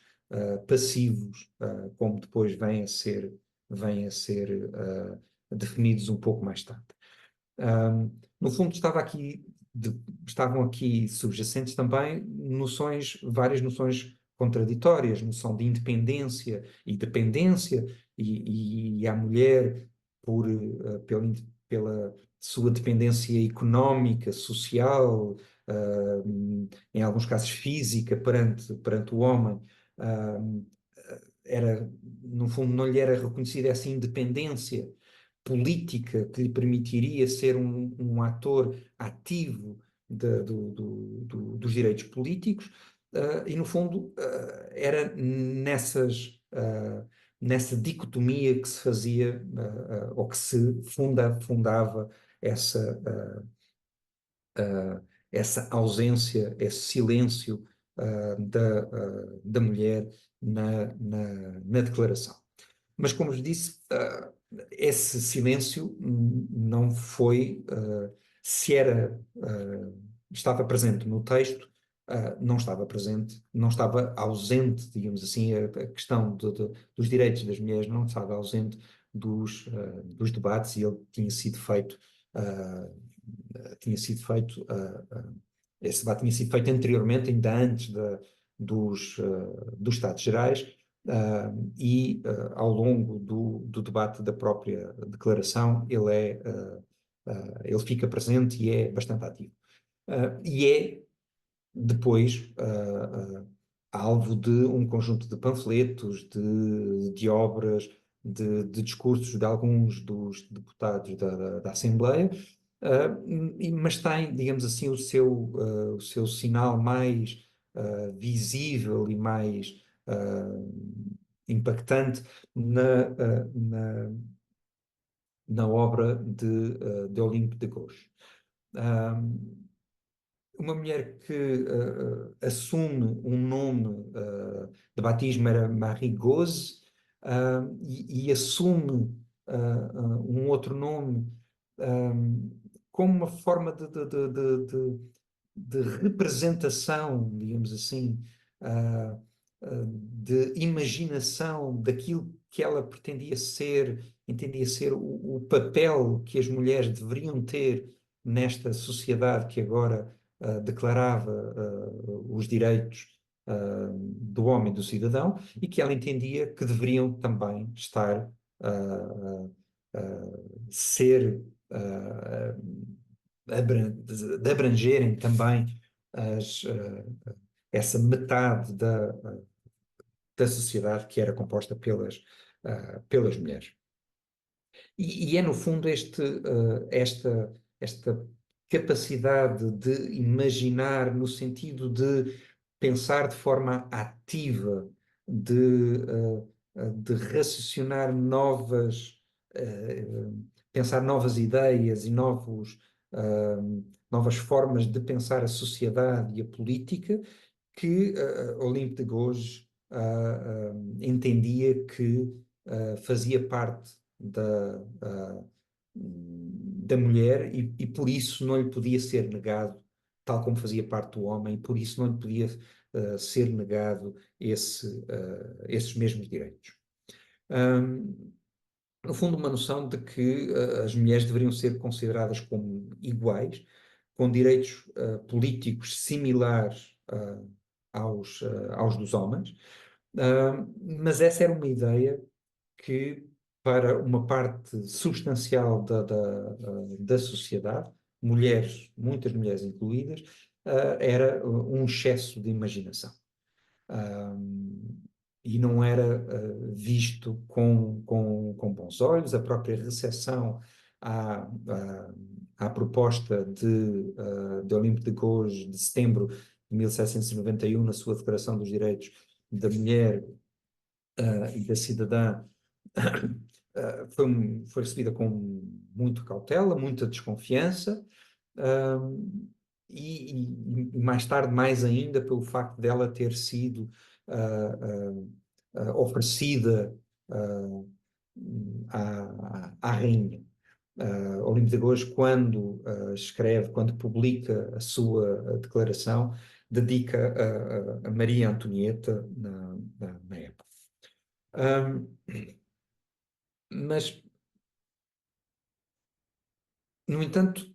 Speaker 4: passivos, como depois vêm a ser definidos um pouco mais tarde. No fundo, estavam aqui subjacentes também várias noções contraditórias, noção de independência e dependência, e a mulher, pela sua dependência económica, social, em alguns casos física, perante o homem, no fundo, não lhe era reconhecida essa independência política que lhe permitiria ser um ator ativo dos direitos políticos, e no fundo era nessa dicotomia que se fazia, ou que se fundava essa, essa ausência, esse silêncio da mulher na declaração. Mas, como vos disse, esse silêncio não foi, se estava presente no texto, não estava presente, não estava ausente, digamos assim, a questão dos direitos das mulheres não estava ausente dos debates, e ele tinha sido feito, esse debate tinha sido feito anteriormente, ainda antes dos Estados Gerais, e ao longo do debate da própria declaração ele fica presente e é bastante ativo. E é depois alvo de um conjunto de panfletos, de obras, de discursos de alguns dos deputados da Assembleia, mas tem, digamos assim, o seu sinal mais visível e mais impactante na obra de Olympe de Gouges. Uma mulher que assume um nome de batismo era Marie Gauze, e assume um outro nome como uma forma de representação, digamos assim, de imaginação daquilo que ela entendia ser o papel que as mulheres deveriam ter nesta sociedade que agora declarava os direitos do homem e do cidadão, e que ela entendia que deveriam também estar ser de abrangerem também essa metade da sociedade que era composta pelas mulheres. E é, no fundo, esta capacidade de imaginar no sentido de pensar de forma ativa, de raciocinar pensar novas ideias e novas formas de pensar a sociedade e a política, que Olympe de Gouges entendia que fazia parte da mulher, e por isso não lhe podia ser negado, tal como fazia parte do homem, e por isso não lhe podia ser negado esses mesmos direitos. No fundo, uma noção de que as mulheres deveriam ser consideradas como iguais, com direitos políticos similares aos dos homens, mas essa era uma ideia que, para uma parte substancial da sociedade, muitas mulheres incluídas, era um excesso de imaginação. E não era visto com bons olhos. A própria recepção à proposta de Olympe de Gouges, de setembro de 1791, na sua Declaração dos Direitos da Mulher e da Cidadã, foi recebida com muita cautela, muita desconfiança, e mais tarde, mais ainda, pelo facto dela ter sido oferecida à rainha. Olimpo de Gouges, quando escreve, quando publica a sua declaração, dedica a Maria Antonieta na época. Mas, no entanto,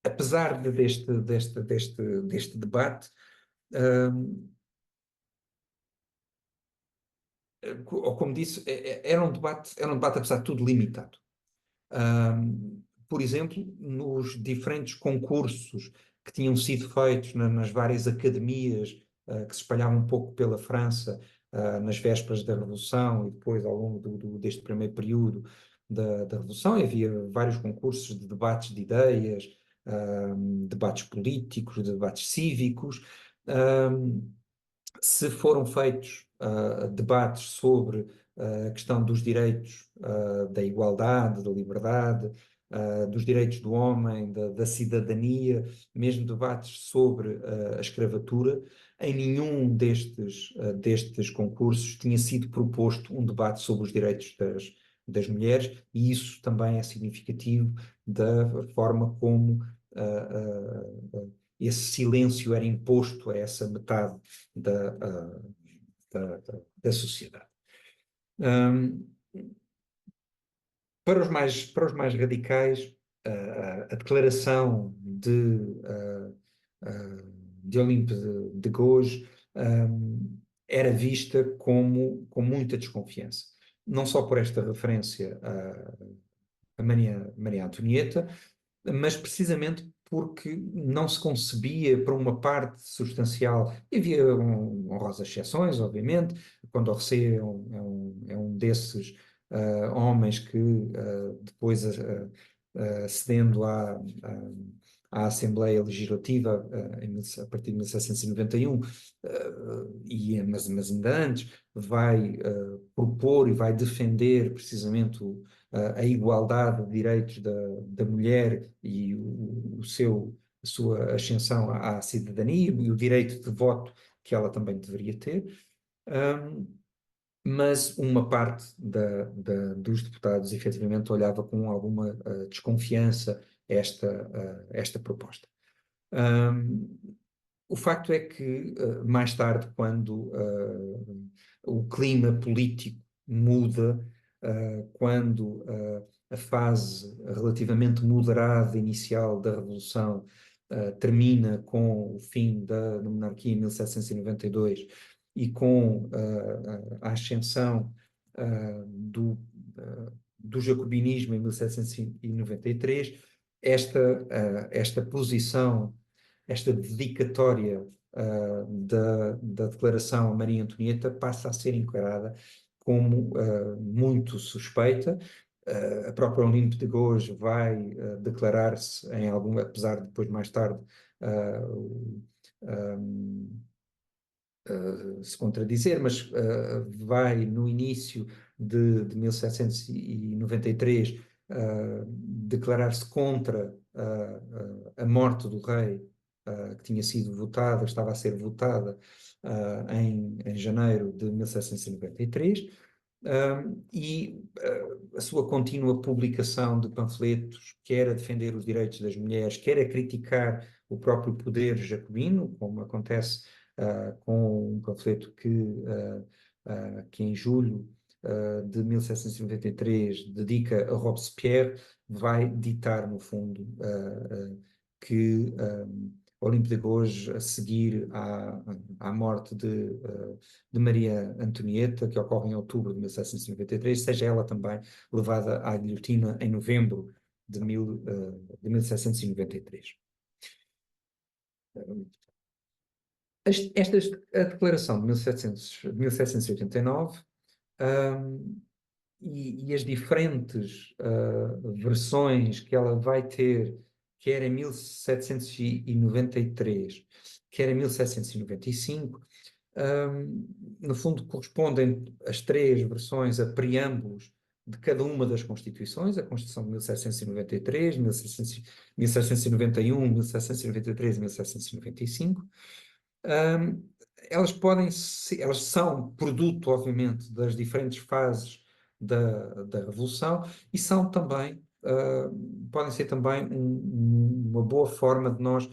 Speaker 4: apesar deste debate, ou como disse, era um debate apesar de tudo limitado. Por exemplo, nos diferentes concursos que tinham sido feitos nas várias academias que se espalhavam um pouco pela França, nas vésperas da Revolução e depois ao longo deste primeiro período da Revolução, havia vários concursos de debates de ideias, debates políticos, debates cívicos. Se foram feitos debates sobre a questão dos direitos, da igualdade, da liberdade, dos direitos do homem, da cidadania, mesmo debates sobre a escravatura, em nenhum destes concursos tinha sido proposto um debate sobre os direitos das mulheres, e isso também é significativo da forma como esse silêncio era imposto a essa metade da sociedade. Para os mais radicais, a declaração de Olimpo de Gouges era vista com muita desconfiança. Não só por esta referência a Maria Antonieta, mas precisamente porque não se concebia para uma parte substancial. Havia honrosas exceções, obviamente. Condorcet é um desses homens que depois, cedendo à Assembleia Legislativa a partir de 1791, mas ainda antes, vai propor e vai defender precisamente a igualdade de direitos da mulher e a sua ascensão à cidadania e o direito de voto que ela também deveria ter. Mas uma parte dos deputados efetivamente olhava com alguma desconfiança esta proposta. O facto é que, mais tarde, quando o clima político muda, quando a fase relativamente moderada inicial da Revolução termina com o fim da monarquia em 1792 e com a ascensão do jacobinismo em 1793, esta posição, esta dedicatória da declaração a Maria Antonieta passa a ser encarada como muito suspeita. A própria Olimpo de Gouges vai declarar-se em algum, apesar de depois mais tarde se contradizer, mas vai no início de 1793 declarar-se contra a morte do rei, que tinha sido votada, estava a ser votada em janeiro de 1793, e a sua contínua publicação de panfletos, quer a defender os direitos das mulheres, quer a criticar o próprio poder jacobino, como acontece com um panfleto que em julho de 1793 dedica a Robespierre, vai ditar, no fundo, que Olimpo de Gouges, a seguir à morte de Maria Antonieta, que ocorre em outubro de 1793, seja ela também levada à guilhotina em novembro de 1793. A declaração de 1789 e as diferentes versões que ela vai ter, quer em 1793, quer em 1795, no fundo correspondem as três versões a preâmbulos de cada uma das constituições, a Constituição de 1793, 1791, 1793 e 1795. Elas são produto, obviamente, das diferentes fases da Revolução, e são também, podem ser também uma boa forma de nós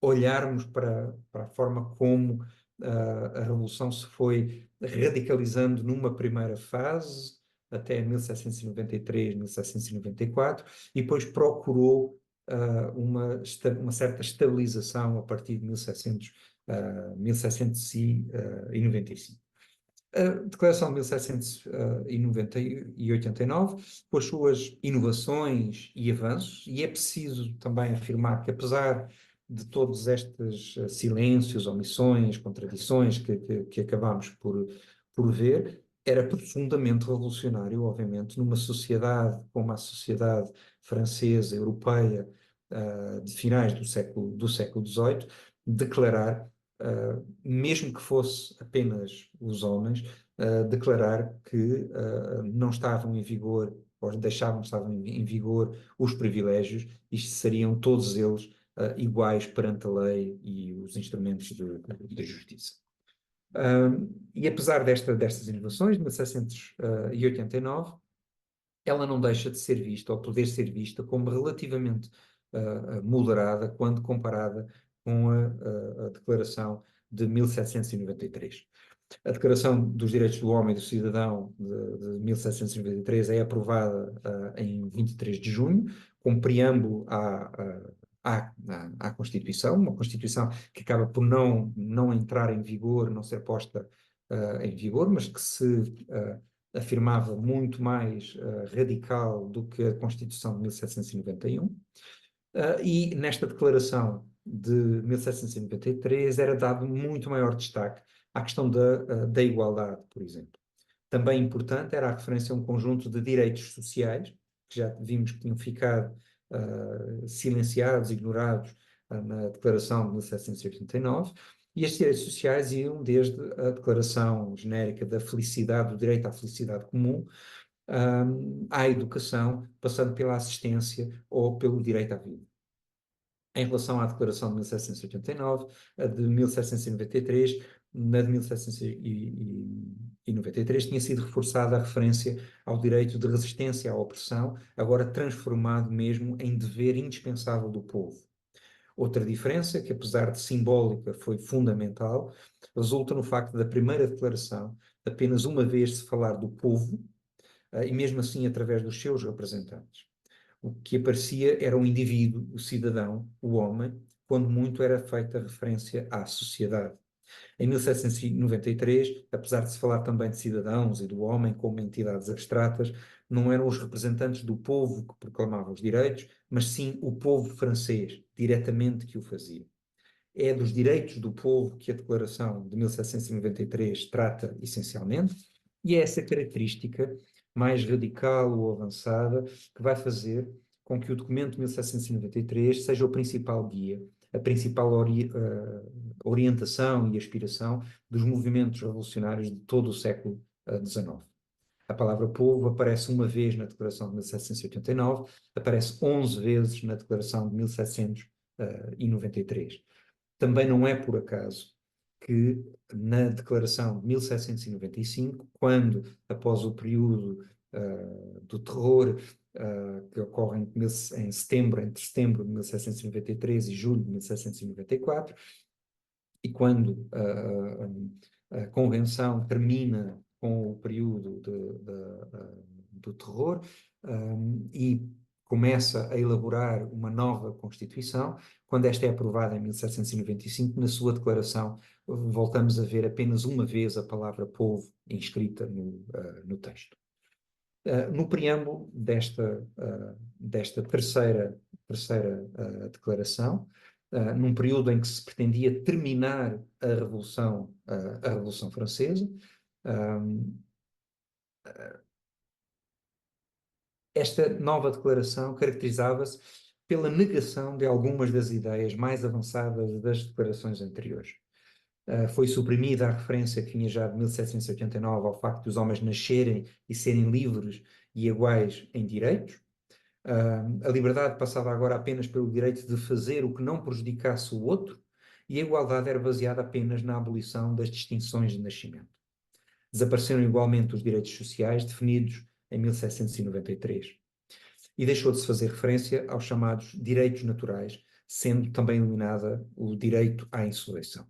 Speaker 4: olharmos para a forma como a Revolução se foi radicalizando numa primeira fase, até 1793, 1794, e depois procurou uma certa estabilização a partir de 1795. A Declaração de 1789, com as suas inovações e avanços, e é preciso também afirmar que, apesar de todos estes silêncios, omissões, contradições que acabamos por ver, era profundamente revolucionário, obviamente, numa sociedade como a sociedade francesa, europeia, de finais do século XVIII, declarar, mesmo que fosse apenas os homens, declarar que não estavam em vigor, ou deixavam de estar em vigor os privilégios, e seriam todos eles iguais perante a lei e os instrumentos de justiça. E apesar destas inovações, de 1789, ela não deixa de ser vista, ou poder ser vista, como relativamente moderada quando comparada com a Declaração de 1793. A Declaração dos Direitos do Homem e do Cidadão de 1793 é aprovada em 23 de junho, com preâmbulo à Constituição, uma Constituição que acaba por não entrar em vigor, não ser posta em vigor, mas que se afirmava muito mais radical do que a Constituição de 1791. E nesta Declaração de 1793 era dado muito maior destaque à questão da igualdade, por exemplo. Também importante era a referência a um conjunto de direitos sociais, que já vimos que tinham ficado silenciados, ignorados na Declaração de 1789, e estes direitos sociais iam desde a Declaração Genérica da Felicidade, do direito à felicidade comum, à educação, passando pela assistência ou pelo direito à vida. Em relação à Declaração de 1789, a de 1793, na de 1793 tinha sido reforçada a referência ao direito de resistência à opressão, agora transformado mesmo em dever indispensável do povo. Outra diferença, que apesar de simbólica foi fundamental, resulta no facto da primeira declaração apenas uma vez se falar do povo, e mesmo assim através dos seus representantes. O que aparecia era o indivíduo, o cidadão, o homem, quando muito era feita referência à sociedade. Em 1793, apesar de se falar também de cidadãos e do homem como entidades abstratas, não eram os representantes do povo que proclamavam os direitos, mas sim o povo francês, diretamente, que o fazia. É dos direitos do povo que a Declaração de 1793 trata essencialmente, e é essa característica mais radical ou avançada que vai fazer com que o documento de 1793 seja o principal guia, a principal orientação e aspiração dos movimentos revolucionários de todo o século XIX. A palavra povo aparece uma vez na Declaração de 1789, aparece 11 vezes na Declaração de 1793. Também não é por acaso que na Declaração de 1795, quando, após o período do terror que ocorre em setembro, entre setembro de 1793 e julho de 1794, e quando a Convenção termina com o período do terror e começa a elaborar uma nova Constituição, quando esta é aprovada em 1795, na sua declaração voltamos a ver apenas uma vez a palavra povo inscrita no texto. No preâmbulo desta terceira declaração, num período em que se pretendia terminar a Revolução Francesa, esta nova declaração caracterizava-se pela negação de algumas das ideias mais avançadas das declarações anteriores. Foi suprimida a referência que vinha já de 1789 ao facto de os homens nascerem e serem livres e iguais em direitos. A liberdade passava agora apenas pelo direito de fazer o que não prejudicasse o outro, e a igualdade era baseada apenas na abolição das distinções de nascimento. Desapareceram igualmente os direitos sociais definidos em 1793. E deixou de se fazer referência aos chamados direitos naturais, sendo também eliminada o direito à insurreição.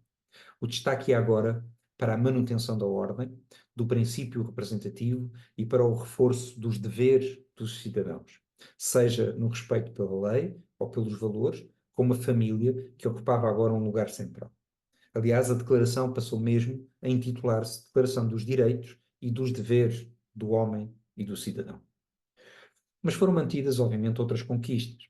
Speaker 4: O destaque é agora para a manutenção da ordem, do princípio representativo e para o reforço dos deveres dos cidadãos, seja no respeito pela lei ou pelos valores, como a família, que ocupava agora um lugar central. Aliás, a declaração passou mesmo a intitular-se Declaração dos Direitos e dos Deveres do Homem e do Cidadão. Mas foram mantidas, obviamente, outras conquistas,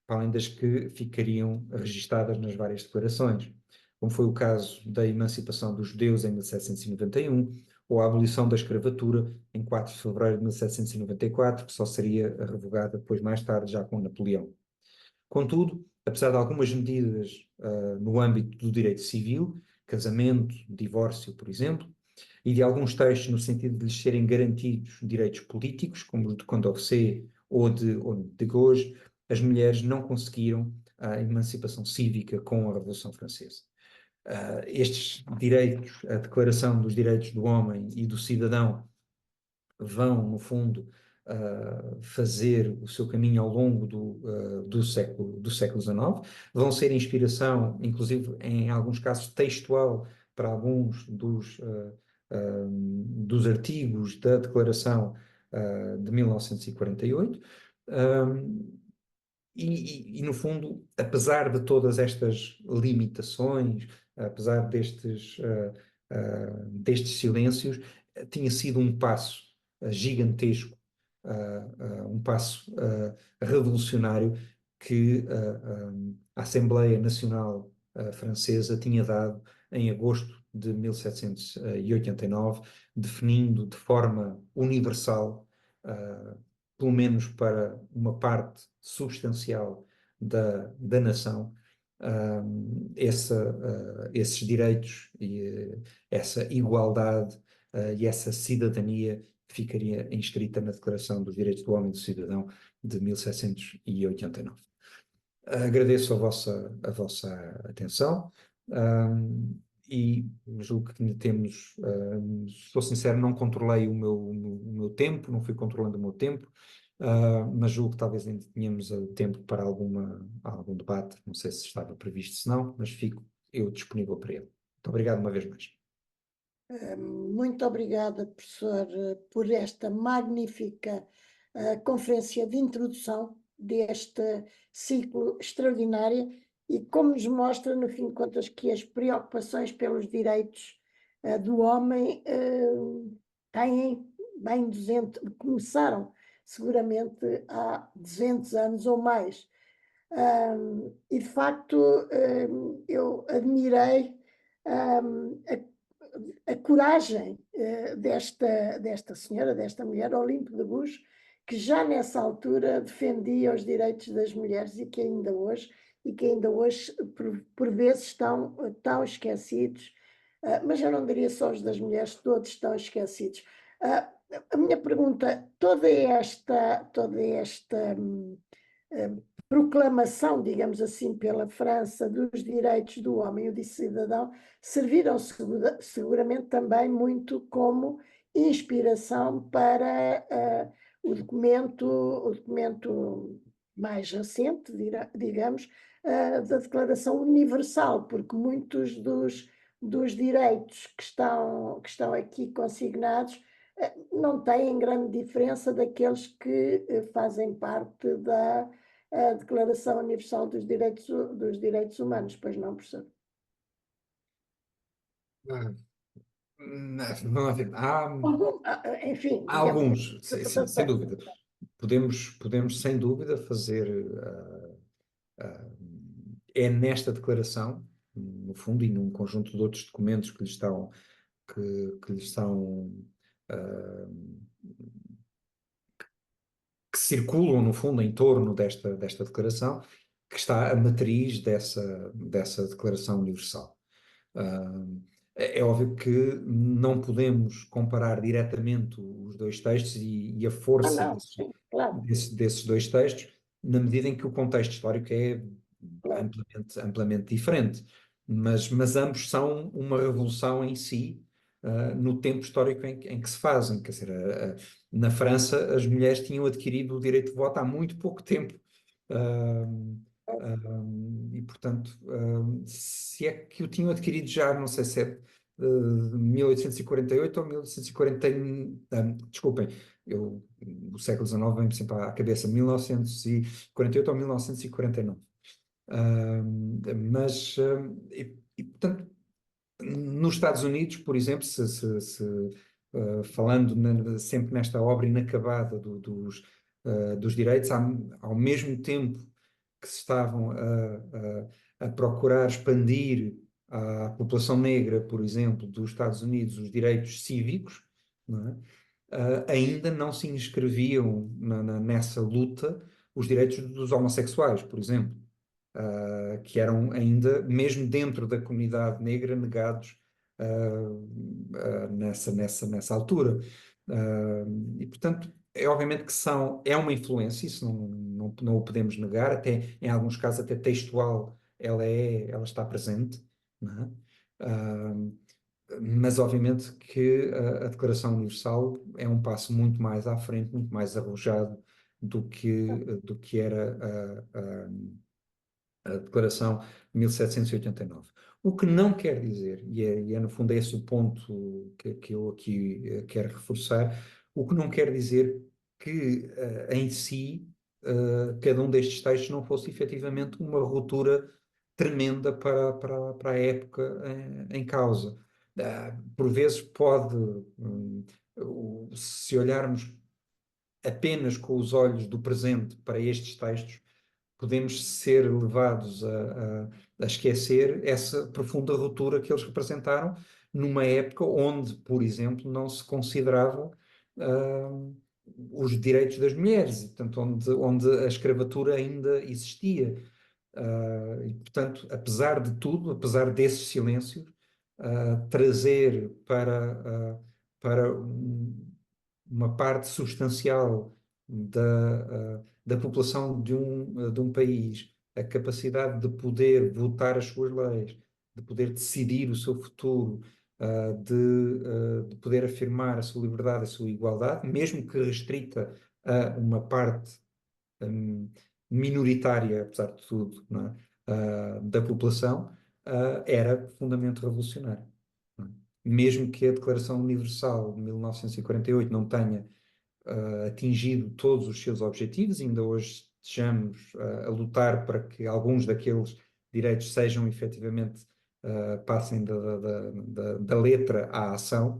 Speaker 4: além das que ficariam registadas nas várias declarações, como foi o caso da emancipação dos judeus em 1791, ou a abolição da escravatura em 4 de fevereiro de 1794, que só seria revogada depois, mais tarde, já com Napoleão. Contudo, apesar de algumas medidas no âmbito do direito civil, casamento, divórcio, por exemplo, e de alguns textos no sentido de lhes serem garantidos direitos políticos, como o de Condorcet ou de Gauche, as mulheres não conseguiram a emancipação cívica com a Revolução Francesa. Estes direitos, a Declaração dos Direitos do Homem e do Cidadão, vão, no fundo, fazer o seu caminho ao longo do século XIX, vão ser inspiração, inclusive em alguns casos textual, para alguns dos artigos da Declaração de 1948, no fundo, apesar de todas estas limitações, apesar destes silêncios, tinha sido um passo gigantesco, um passo revolucionário que a Assembleia Nacional Francesa tinha dado em agosto de 1789, definindo de forma universal, pelo menos para uma parte substancial da nação, esses direitos e essa igualdade e essa cidadania ficaria inscrita na Declaração dos Direitos do Homem e do Cidadão de 1789. Agradeço a vossa atenção e julgo que temos, sou sincero, não controlei o meu tempo, não fui controlando o meu tempo, mas julgo que talvez ainda tenhamos tempo para algum debate, não sei se estava previsto, se não, mas fico eu disponível para ele. Muito obrigado uma vez mais.
Speaker 1: Muito obrigada, professor, por esta magnífica conferência de introdução deste ciclo extraordinário e como nos mostra, no fim de contas, que as preocupações pelos direitos do homem têm bem 200, começaram seguramente há 200 anos ou mais. E de facto eu admirei a coragem desta senhora, desta mulher, Olympe de Gouges, que já nessa altura defendia os direitos das mulheres e que ainda hoje por vezes estão tão esquecidos, mas eu não diria só os das mulheres, todos estão esquecidos. A minha pergunta, toda esta proclamação, digamos assim, pela França dos direitos do homem e do cidadão, serviram seguramente também muito como inspiração para o documento mais recente, digamos, da Declaração Universal, porque muitos dos direitos que estão aqui consignados não têm grande diferença daqueles que fazem parte da Declaração Universal dos Direitos Humanos, pois não, professor? Enfim,
Speaker 4: Há alguns, sem dúvida. Podemos sem dúvida fazer. É nesta declaração, no fundo, e num conjunto de outros documentos que lhe estão que circulam, no fundo, em torno desta declaração, que está a matriz dessa Declaração Universal. É óbvio que não podemos comparar diretamente os dois textos e a força desses dois textos, na medida em que o contexto histórico é amplamente diferente. Mas ambos são uma revolução em si, no tempo histórico em que se fazem. Quer dizer, na França, as mulheres tinham adquirido o direito de voto há muito pouco tempo. E, portanto, se é que o tinham adquirido já, não sei se é de 1848 ou 1840, desculpem, o século XIX vem-me sempre à cabeça, 1948 ou 1949. Portanto, nos Estados Unidos, por exemplo, falando sempre nesta obra inacabada dos direitos, ao mesmo tempo que se estavam a procurar expandir à população negra, por exemplo, dos Estados Unidos, os direitos cívicos, não é? Ainda não se inscreviam nessa luta os direitos dos homossexuais, por exemplo, que eram ainda, mesmo dentro da comunidade negra, negados nessa altura. E, portanto, obviamente que é uma influência, isso não o podemos negar, até em alguns casos até textual ela está presente, não é? Mas obviamente que a Declaração Universal é um passo muito mais à frente, muito mais arrojado do que era a Declaração de 1789. O que não quer dizer, e é no fundo esse o ponto que eu aqui quero reforçar, o que não quer dizer que em si cada um destes textos não fosse efetivamente uma ruptura tremenda para a época em causa. Por vezes se olharmos apenas com os olhos do presente para estes textos, podemos ser levados a esquecer essa profunda ruptura que eles representaram numa época onde, por exemplo, não se consideravam os direitos das mulheres, portanto, onde a escravatura ainda existia. E, portanto, apesar de tudo, apesar desses silêncios, trazer para uma parte substancial da população de um país a capacidade de poder votar as suas leis, de poder decidir o seu futuro, de poder afirmar a sua liberdade, a sua igualdade, mesmo que restrita a uma parte minoritária, apesar de tudo, não é? Da população, era profundamente revolucionário. Não é? Mesmo que a Declaração Universal de 1948 não tenha atingido todos os seus objetivos, ainda hoje estejamos a lutar para que alguns daqueles direitos sejam efetivamente, passem da letra à ação.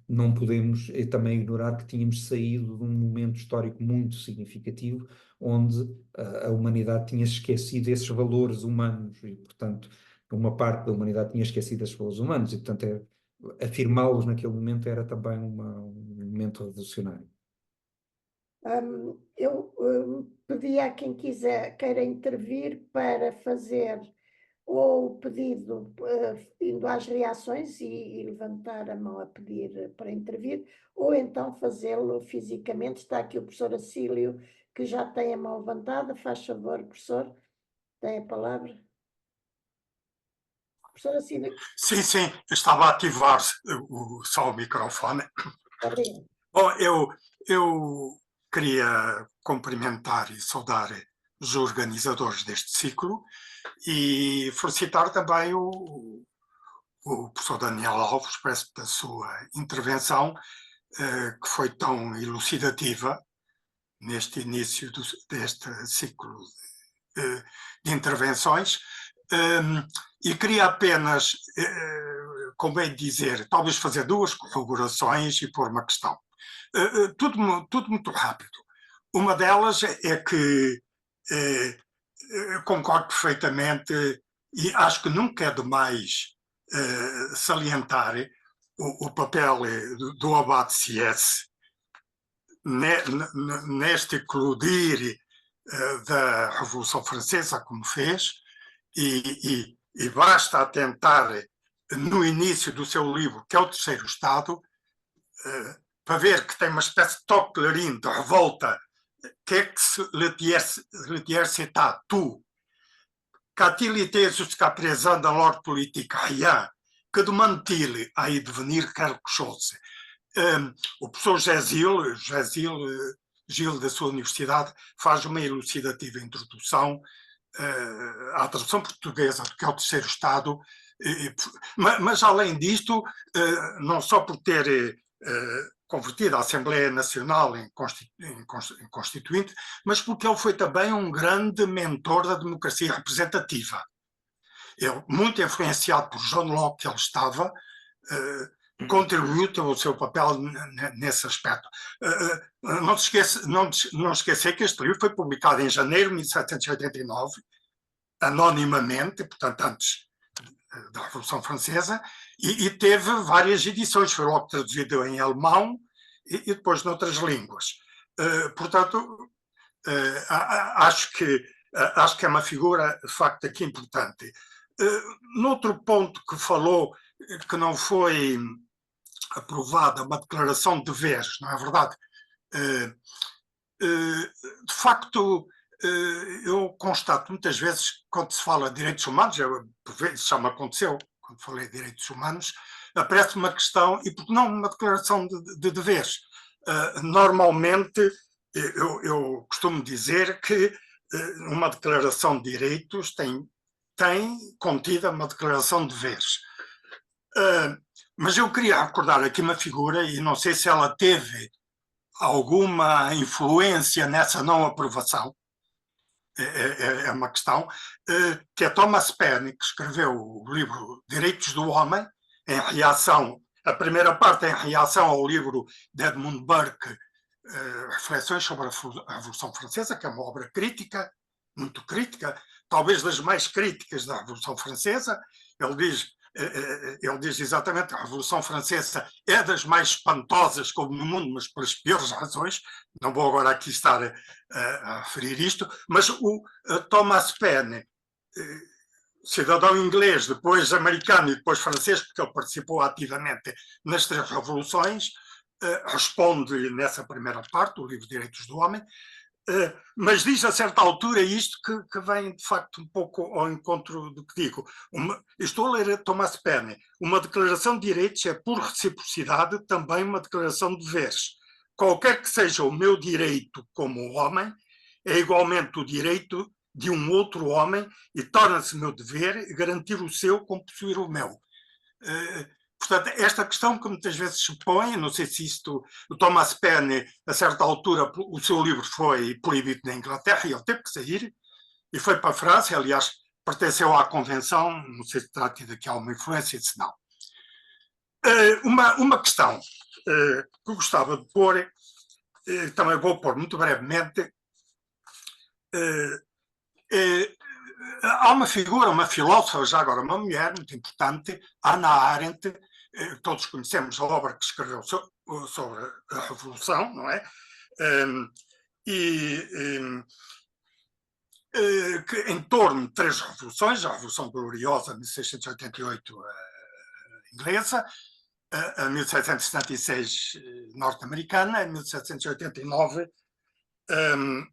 Speaker 4: Não podemos também ignorar que tínhamos saído de um momento histórico muito significativo, onde a humanidade tinha esquecido esses valores humanos e, portanto, uma parte da humanidade tinha esquecido esses valores humanos e, portanto, afirmá-los naquele momento era também um momento revolucionário.
Speaker 1: Eu pedi a quem queira intervir para fazer ou o pedido, indo às reações e levantar a mão a pedir para intervir, ou então fazê-lo fisicamente. Está aqui o professor Acílio, que já tem a mão levantada. Faz favor, professor, tem a palavra. Professor Acílio.
Speaker 5: Sim, estava a ativar só o microfone.
Speaker 1: Obrigado.
Speaker 5: Bom, eu queria cumprimentar e saudar os organizadores deste ciclo e felicitar também o professor Daniel Alves pela sua intervenção, que foi tão elucidativa neste início deste ciclo de intervenções. E queria apenas, convém dizer, talvez fazer duas corroborações e pôr uma questão. Tudo muito rápido. Uma delas é que concordo perfeitamente e acho que nunca é demais salientar o papel do Abade Sieyès neste eclodir da Revolução Francesa, como fez, e basta atentar no início do seu livro, que é o Terceiro Estado, para ver que tem uma espécie de toque clarim de revolta. Qu'est-ce le tiers état, tout? Qu'a-t-il été jusqu'à présent dans l'ordre politique? Rien. que demande-t-il à y devenir quelque chose? O professor Gilles, da sua universidade, faz uma elucidativa introdução à tradução portuguesa do que é o terceiro Estado, mas além disto, não só por ter convertido a Assembleia Nacional em Constituinte, mas porque ele foi também um grande mentor da democracia representativa. Ele, muito influenciado por John Locke, que ele estava, contribuiu, teve o seu papel nesse aspecto. Não esquecer que este livro foi publicado em janeiro de 1789, anonimamente, portanto antes da Revolução Francesa, e teve várias edições, foi logo traduzido em alemão e depois noutras línguas. Portanto, acho que é uma figura, de facto, aqui importante. Noutro ponto que falou, que não foi aprovada, uma declaração de deveres, não é verdade? De facto, eu constato muitas vezes, quando se fala de direitos humanos, por vezes já me aconteceu, quando falei de direitos humanos, aparece uma questão, e por que não uma declaração de deveres? Normalmente, eu costumo dizer que uma declaração de direitos tem contida uma declaração de deveres. Mas eu queria recordar aqui uma figura, e não sei se ela teve alguma influência nessa não aprovação, é uma questão, que é Thomas Paine, que escreveu o livro Direitos do Homem, em reação, a primeira parte em reação ao livro de Edmund Burke, Reflexões sobre a Revolução Francesa, que é uma obra crítica, muito crítica, talvez das mais críticas da Revolução Francesa. Ele diz exatamente que a Revolução Francesa é das mais espantosas que houve no mundo, mas pelas piores razões. Não vou agora aqui estar a referir isto, mas o Thomas Paine, cidadão inglês, depois americano e depois francês, porque ele participou ativamente nas três revoluções, responde nessa primeira parte, o livro Direitos do Homem, mas diz a certa altura isto que vem de facto um pouco ao encontro do que digo. Estou a ler Thomas Paine. Uma declaração de direitos é, por reciprocidade, também uma declaração de deveres. Qualquer que seja o meu direito como homem, é igualmente o direito de um outro homem e torna-se meu dever garantir o seu como possuir o meu. Portanto, esta questão que muitas vezes se põe, não sei se isto, o Thomas Paine, a certa altura, o seu livro foi proibido na Inglaterra e ele teve que sair e foi para a França, aliás, pertenceu à Convenção, não sei se terá tido aqui alguma influência, se não. Uma questão que eu gostava de pôr, também vou pôr muito brevemente, há uma figura, uma filósofa, já agora uma mulher muito importante, Hannah Arendt, todos conhecemos a obra que escreveu sobre a Revolução, não é? Que em torno de três revoluções, a Revolução Gloriosa, 1688 inglesa, a 1776 norte-americana, e 1789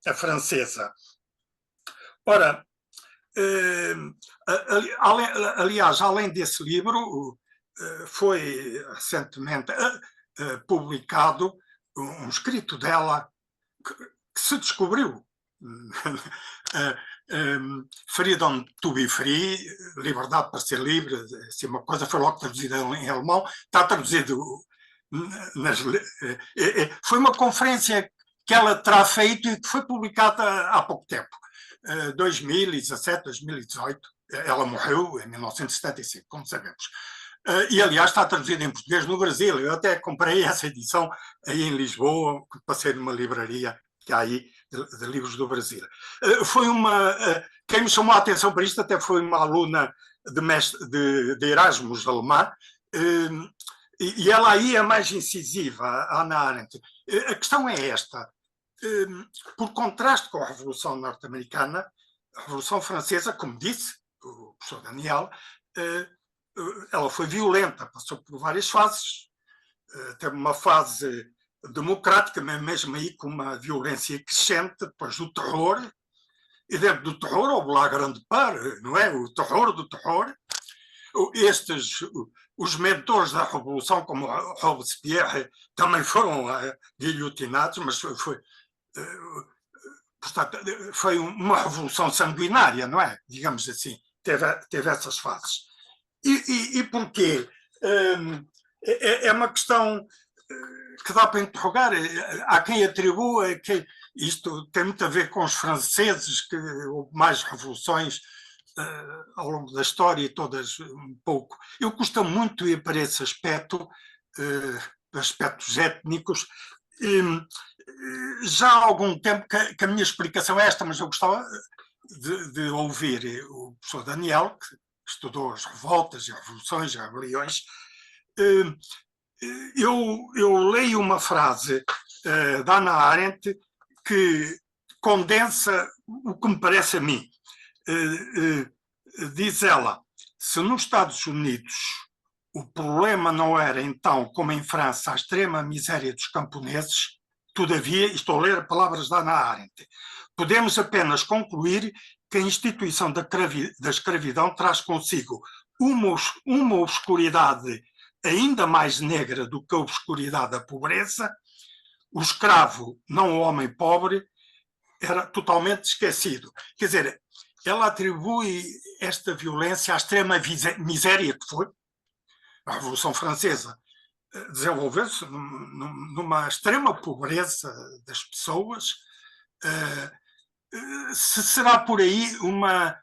Speaker 5: a francesa. Ora, aliás, além desse livro, foi recentemente publicado um escrito dela que se descobriu, Freedom to be Free, liberdade para ser livre, assim, uma coisa foi logo traduzida em alemão, está traduzido foi uma conferência que ela terá feito e que foi publicada há pouco tempo. 2017, 2018, ela morreu em 1975, como sabemos. E, aliás, está traduzida em português no Brasil. Eu até comprei essa edição aí em Lisboa, que passei numa livraria que há aí de livros do Brasil. Foi quem me chamou a atenção para isto até foi uma aluna de Erasmus, alemã, e ela aí é mais incisiva, a Hannah Arendt. A questão é esta. Por contraste com a Revolução Norte-Americana, a Revolução Francesa, como disse o professor Daniel, ela foi violenta, passou por várias fases, teve uma fase democrática, mesmo aí com uma violência crescente, depois do terror, e dentro do terror houve lá grande par, não é? O terror do terror. os mentores da Revolução, como Robespierre, também foram guilhotinados, mas portanto, foi uma revolução sanguinária, não é? Digamos assim, teve essas fases. E porquê? É uma questão que dá para interrogar. Há quem atribua que isto tem muito a ver com os franceses, que houve mais revoluções ao longo da história, e todas um pouco. Eu custa muito ir para esse aspecto, aspectos étnicos. Já há algum tempo que a minha explicação é esta, mas eu gostava de ouvir o professor Daniel, que estudou as revoltas, as revoluções, as rebeliões. Eu leio uma frase da Hannah Arendt que condensa o que me parece a mim. Diz ela: se nos Estados Unidos o problema não era então, como em França, a extrema miséria dos camponeses, todavia, estou a ler palavras da Hannah Arendt, podemos apenas concluir que a instituição da escravidão traz consigo uma obscuridade ainda mais negra do que a obscuridade da pobreza. O escravo, não o homem pobre, era totalmente esquecido. Quer dizer, ela atribui esta violência à extrema miséria que foi. A Revolução Francesa desenvolveu-se numa extrema pobreza das pessoas. Se será por aí uma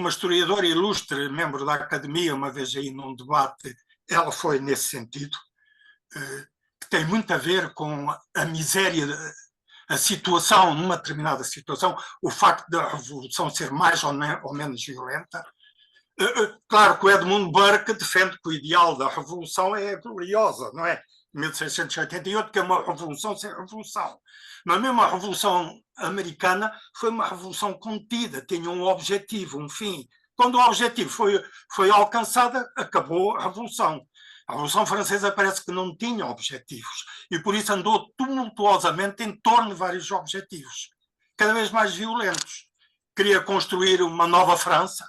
Speaker 5: historiadora ilustre, membro da Academia, uma vez aí num debate, ela foi nesse sentido, que tem muito a ver com a miséria, a situação, numa determinada situação, o facto da Revolução ser mais ou menos violenta. Claro que o Edmund Burke defende que o ideal da Revolução é gloriosa, não é? 1688, que é uma revolução sem revolução. Mas mesmo a Revolução Americana foi uma revolução contida, tinha um objetivo, um fim. Quando o objetivo foi alcançado, acabou a Revolução. A Revolução Francesa parece que não tinha objetivos e por isso andou tumultuosamente em torno de vários objetivos, cada vez mais violentos. Queria construir uma nova França.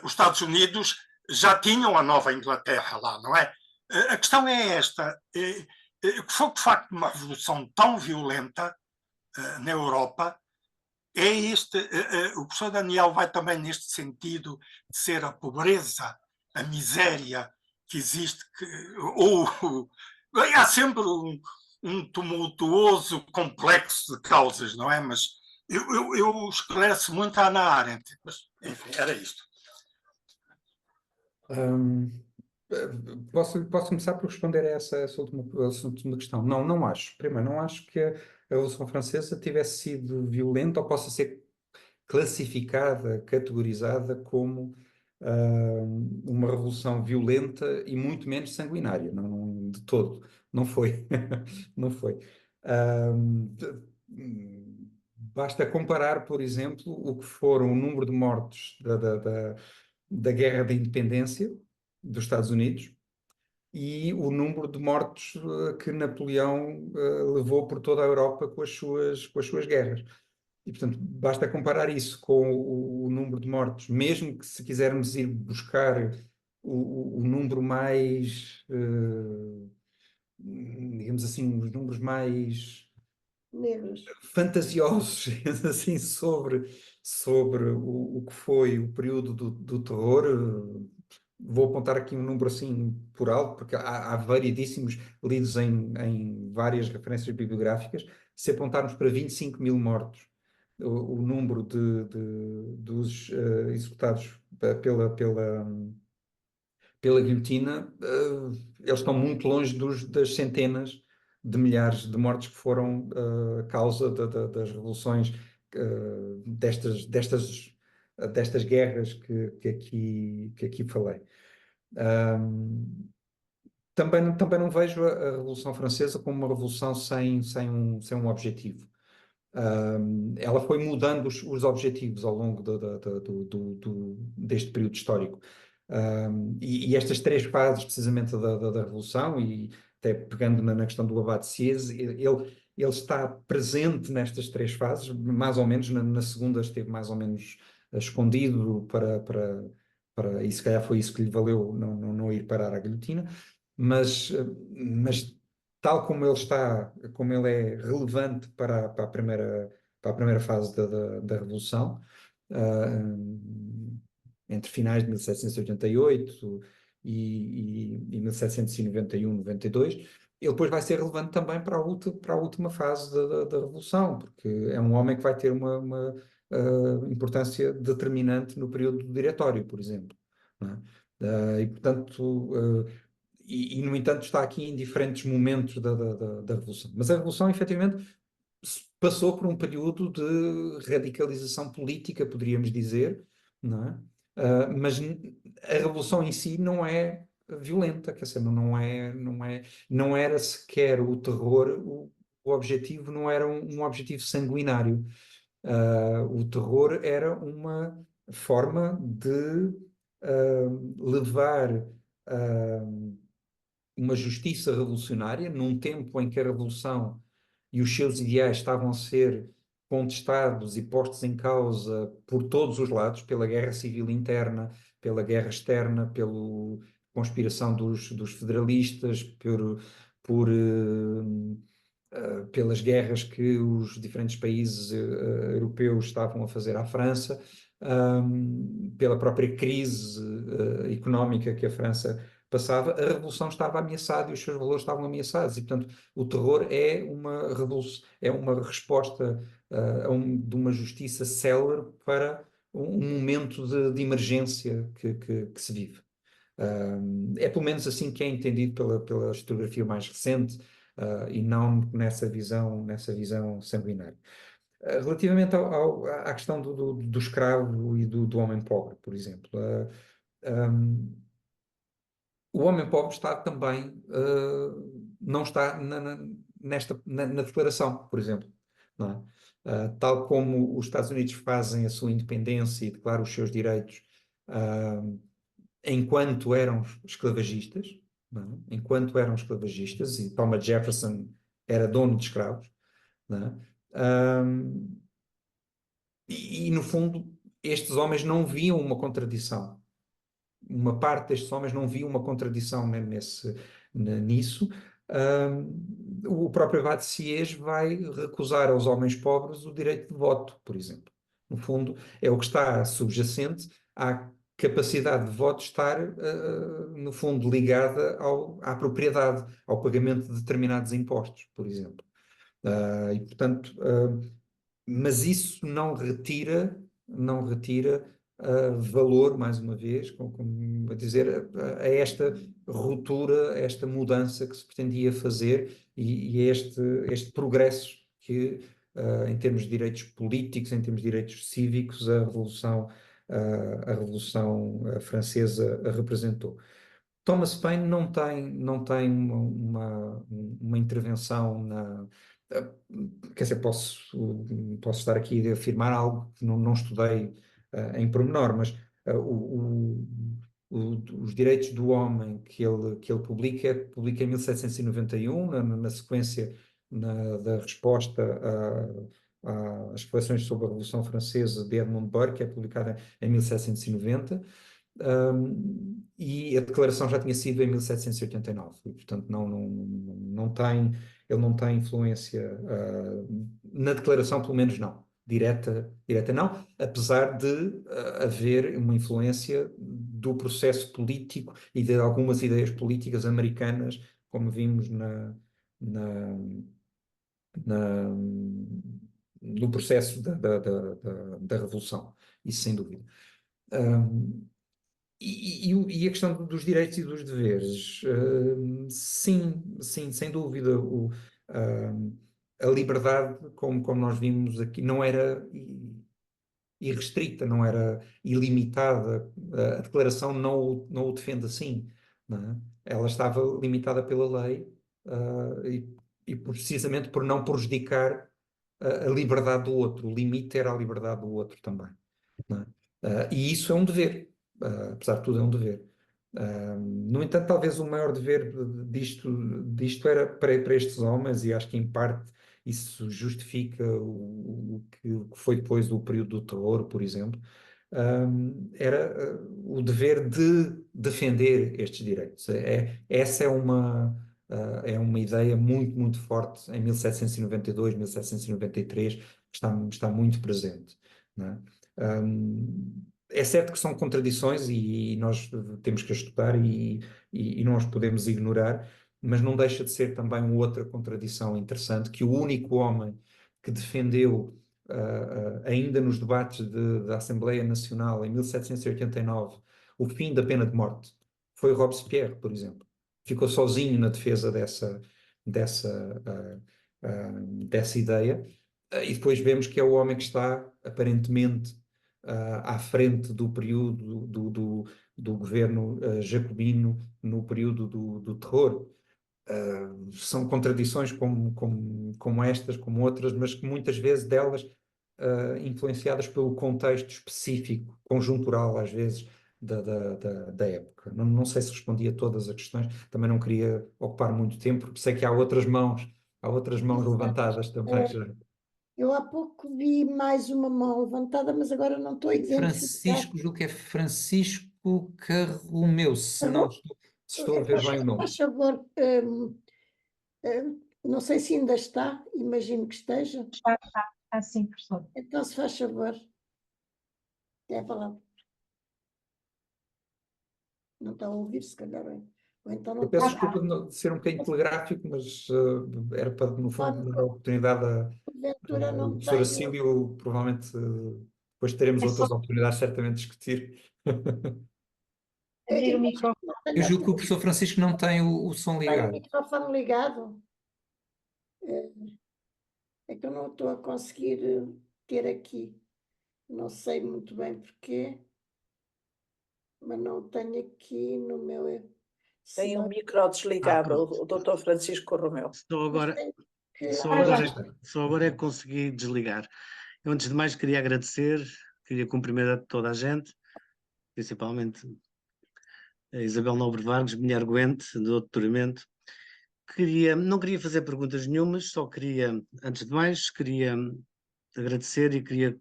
Speaker 5: Os Estados Unidos já tinham a nova Inglaterra lá, não é? A questão é esta: foi de facto uma revolução tão violenta na Europa. O professor Daniel vai também neste sentido de ser a pobreza, a miséria que existe, há sempre um tumultuoso complexo de causas, não é? Mas eu esclareço muito a Hannah Arendt, mas enfim, era isto.
Speaker 4: Posso começar por responder a essa última questão. Não acho. Primeiro, não acho que a Revolução Francesa tivesse sido violenta ou possa ser classificada, categorizada como uma revolução violenta e muito menos sanguinária. Não, de todo. Não foi. Não foi. Basta comparar, por exemplo, o que foram o número de mortos da Guerra da Independência dos Estados Unidos e o número de mortos que Napoleão levou por toda a Europa com as suas guerras. E, portanto, basta comparar isso com o número de mortos, mesmo que se quisermos ir buscar o número mais, digamos assim, os números mais
Speaker 1: negros,
Speaker 4: fantasiosos, assim, sobre o que foi o período do terror. Vou apontar aqui um número assim por alto, porque há variedíssimos lidos em várias referências bibliográficas. Se apontarmos para 25 mil mortos, o número dos executados pela guilhotina, eles estão muito longe das centenas de milhares de mortes que foram causa das revoluções, destas guerras que aqui falei. Também não vejo a Revolução Francesa como uma revolução sem um objetivo. Ela foi mudando os objetivos ao longo deste período histórico. E estas três fases, precisamente, da Revolução, e até pegando na questão do Abate Sieyès, ele está presente nestas três fases, mais ou menos. Na segunda esteve mais ou menos escondido e se calhar foi isso que lhe valeu não ir parar à guilhotina, mas tal como ele está, como ele é relevante para a primeira fase da Revolução, entre finais de 1788 e 1791, 92, ele depois vai ser relevante também para a última fase da Revolução, porque é um homem que vai ter uma importância determinante no período do Diretório, por exemplo. Não é? E, portanto, no entanto, está aqui em diferentes momentos da Revolução. Mas a Revolução, efetivamente, passou por um período de radicalização política, poderíamos dizer, não é? Mas a Revolução em si não é violenta, quer dizer, não era sequer o terror, o objetivo não era um objetivo sanguinário. O terror era uma forma de levar uma justiça revolucionária num tempo em que a revolução e os seus ideais estavam a ser contestados e postos em causa por todos os lados, pela guerra civil interna, pela guerra externa, pela conspiração dos federalistas, pelas guerras que os diferentes países europeus estavam a fazer à França, pela própria crise económica que a França passava, a revolução estava ameaçada e os seus valores estavam ameaçados. E, portanto, o terror é uma resposta de uma justiça célere para um momento de emergência que se vive. É pelo menos assim que é entendido pela historiografia mais recente, e não nessa visão sanguinária. Relativamente à questão do escravo e do homem pobre, por exemplo, o homem pobre está também, não está na declaração, por exemplo, não é? Tal como os Estados Unidos fazem a sua independência e declaram os seus direitos, enquanto eram esclavagistas, não é? Enquanto eram esclavagistas, e Thomas Jefferson era dono de escravos, não é? No fundo, estes homens não viam uma contradição. Uma parte destes homens não via uma contradição nisso. O próprio Abad de Sieyès vai recusar aos homens pobres o direito de voto, por exemplo. No fundo, é o que está subjacente à capacidade de voto estar, no fundo, ligada à propriedade, ao pagamento de determinados impostos, por exemplo. E, portanto, mas isso não retira valor, mais uma vez, como a dizer, a esta ruptura, a esta mudança que se pretendia fazer e a este progresso que, em termos de direitos políticos, em termos de direitos cívicos, a Revolução Francesa representou. Thomas Paine não tem uma intervenção quer dizer, posso estar aqui a afirmar algo que não estudei em pormenor, mas os direitos do homem que ele publica em 1791, na sequência da resposta às reflexões sobre a Revolução Francesa de Edmund Burke, que é publicada em 1790. E a declaração já tinha sido em 1789, e, portanto, ele não tem influência na declaração, pelo menos não, direta não, apesar de haver uma influência do processo político e de algumas ideias políticas americanas, como vimos no processo da Revolução, isso sem dúvida. E a questão dos direitos e dos deveres, sim, sem dúvida, a liberdade, como nós vimos aqui, não era irrestrita, não era ilimitada. A declaração não o defende assim, não é? Ela estava limitada pela lei, e precisamente por não prejudicar a liberdade do outro. O limite era a liberdade do outro também, não é? E isso é um dever. Apesar de tudo, é um dever. No entanto, talvez o maior dever disto era para estes homens, e acho que em parte isso justifica o que foi depois do período do terror, por exemplo, era o dever de defender estes direitos. Essa é uma ideia muito, muito forte em 1792, 1793, que está muito presente, não é? É certo que são contradições e nós temos que as estudar e não as podemos ignorar, mas não deixa de ser também outra contradição interessante, que o único homem que defendeu, ainda nos debates da Assembleia Nacional, em 1789, o fim da pena de morte, foi Robespierre, por exemplo. Ficou sozinho na defesa dessa ideia. E depois vemos que é o homem que está, aparentemente, à frente do período do governo jacobino, no período do terror. São contradições como estas, como outras, mas que muitas vezes delas influenciadas pelo contexto específico, conjuntural, às vezes, da época. Não sei se respondi a todas as questões, também não queria ocupar muito tempo, porque sei que há outras mãos levantadas também já.
Speaker 1: Eu há pouco vi mais uma mão levantada, mas agora não estou a identificar.
Speaker 4: Julgo que é Francisco Carromeu, se estou a ver bem o nome.
Speaker 1: Faz favor, não sei se ainda está, imagino que esteja.
Speaker 2: Está sim, professor.
Speaker 1: Então, se faz favor, é a palavra. Não está a ouvir, se calhar. Ou então não
Speaker 4: Eu peço
Speaker 1: está.
Speaker 4: desculpa de ser um bocadinho telegráfico, mas era para, no fundo, dar a oportunidade a
Speaker 1: Porventura não
Speaker 4: professora
Speaker 1: tenho.
Speaker 4: Sílio, provavelmente depois teremos
Speaker 2: É
Speaker 4: outras
Speaker 2: só
Speaker 4: oportunidades certamente de discutir.
Speaker 2: abrir o
Speaker 1: Eu
Speaker 2: microfone.
Speaker 1: não tenho
Speaker 4: Eu julgo que o professor Francisco não tem o som
Speaker 1: o
Speaker 4: ligado.
Speaker 1: microfone ligado. É que eu não estou a conseguir ter aqui. Não sei muito bem porquê, mas não tenho aqui no meu.
Speaker 3: Tem o
Speaker 1: Senão,
Speaker 3: micro desligado,
Speaker 6: pronto.
Speaker 3: o Dr. Francisco Romeu.
Speaker 6: Só
Speaker 1: mas
Speaker 6: agora,
Speaker 1: tenho que.
Speaker 6: só agora é que consegui desligar. Eu, antes de mais, queria agradecer, queria cumprimentar toda a gente, principalmente a Isabel Nobre Vargas, minha arguente do doutoramento. Não queria fazer perguntas nenhumas, só queria, antes de mais, queria agradecer e queria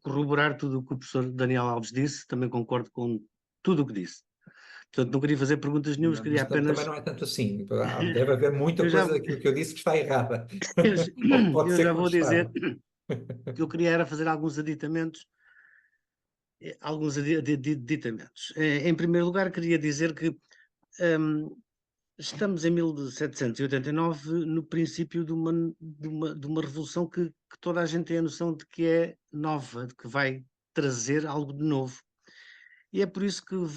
Speaker 6: corroborar tudo o que o professor Daniel Alves disse, também concordo com tudo o que disse. Portanto, não queria fazer perguntas nenhumas, queria
Speaker 4: Mas também
Speaker 6: apenas...
Speaker 4: não é tanto assim. Deve haver muita
Speaker 6: Eu já-
Speaker 4: coisa daquilo que eu disse que está errada. Pode
Speaker 6: eu
Speaker 4: ser
Speaker 6: já vou dizer
Speaker 4: contestada.
Speaker 6: que eu queria era fazer alguns aditamentos. Em primeiro lugar, queria dizer que estamos em 1789 no princípio de uma revolução que toda a gente tem a noção de que é nova, de que vai trazer algo de novo. E é por isso que os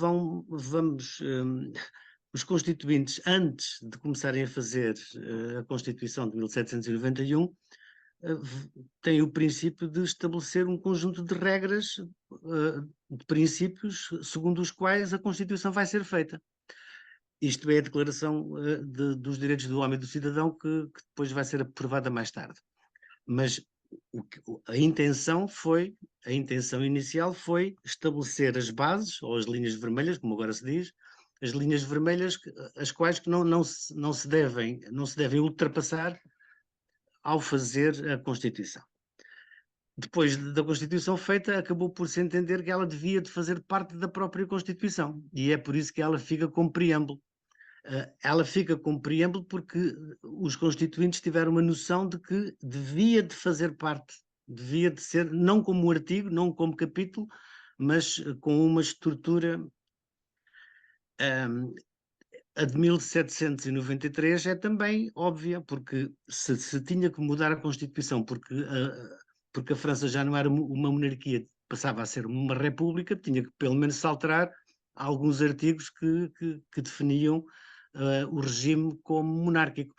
Speaker 6: constituintes, antes de começarem a fazer a Constituição de 1791, tem o princípio de estabelecer um conjunto de regras, de princípios, segundo os quais a Constituição vai ser feita. Isto é a Declaração dos Direitos do Homem e do Cidadão, que depois vai ser aprovada mais tarde. Mas a intenção inicial foi estabelecer as bases, ou as linhas vermelhas, como agora se diz, as linhas vermelhas, as quais que não se devem ultrapassar ao fazer a Constituição. Depois da Constituição feita, acabou por se entender que ela devia de fazer parte da própria Constituição, e é por isso que ela fica como preâmbulo. Ela fica como preâmbulo porque os constituintes tiveram uma noção de que devia de fazer parte, devia de ser, não como artigo, não como capítulo, mas com uma estrutura. A de 1793 é também óbvia, porque se tinha que mudar a Constituição, porque a França já não era uma monarquia, passava a ser uma república, tinha que pelo menos alterar alguns artigos que definiam o regime como monárquico.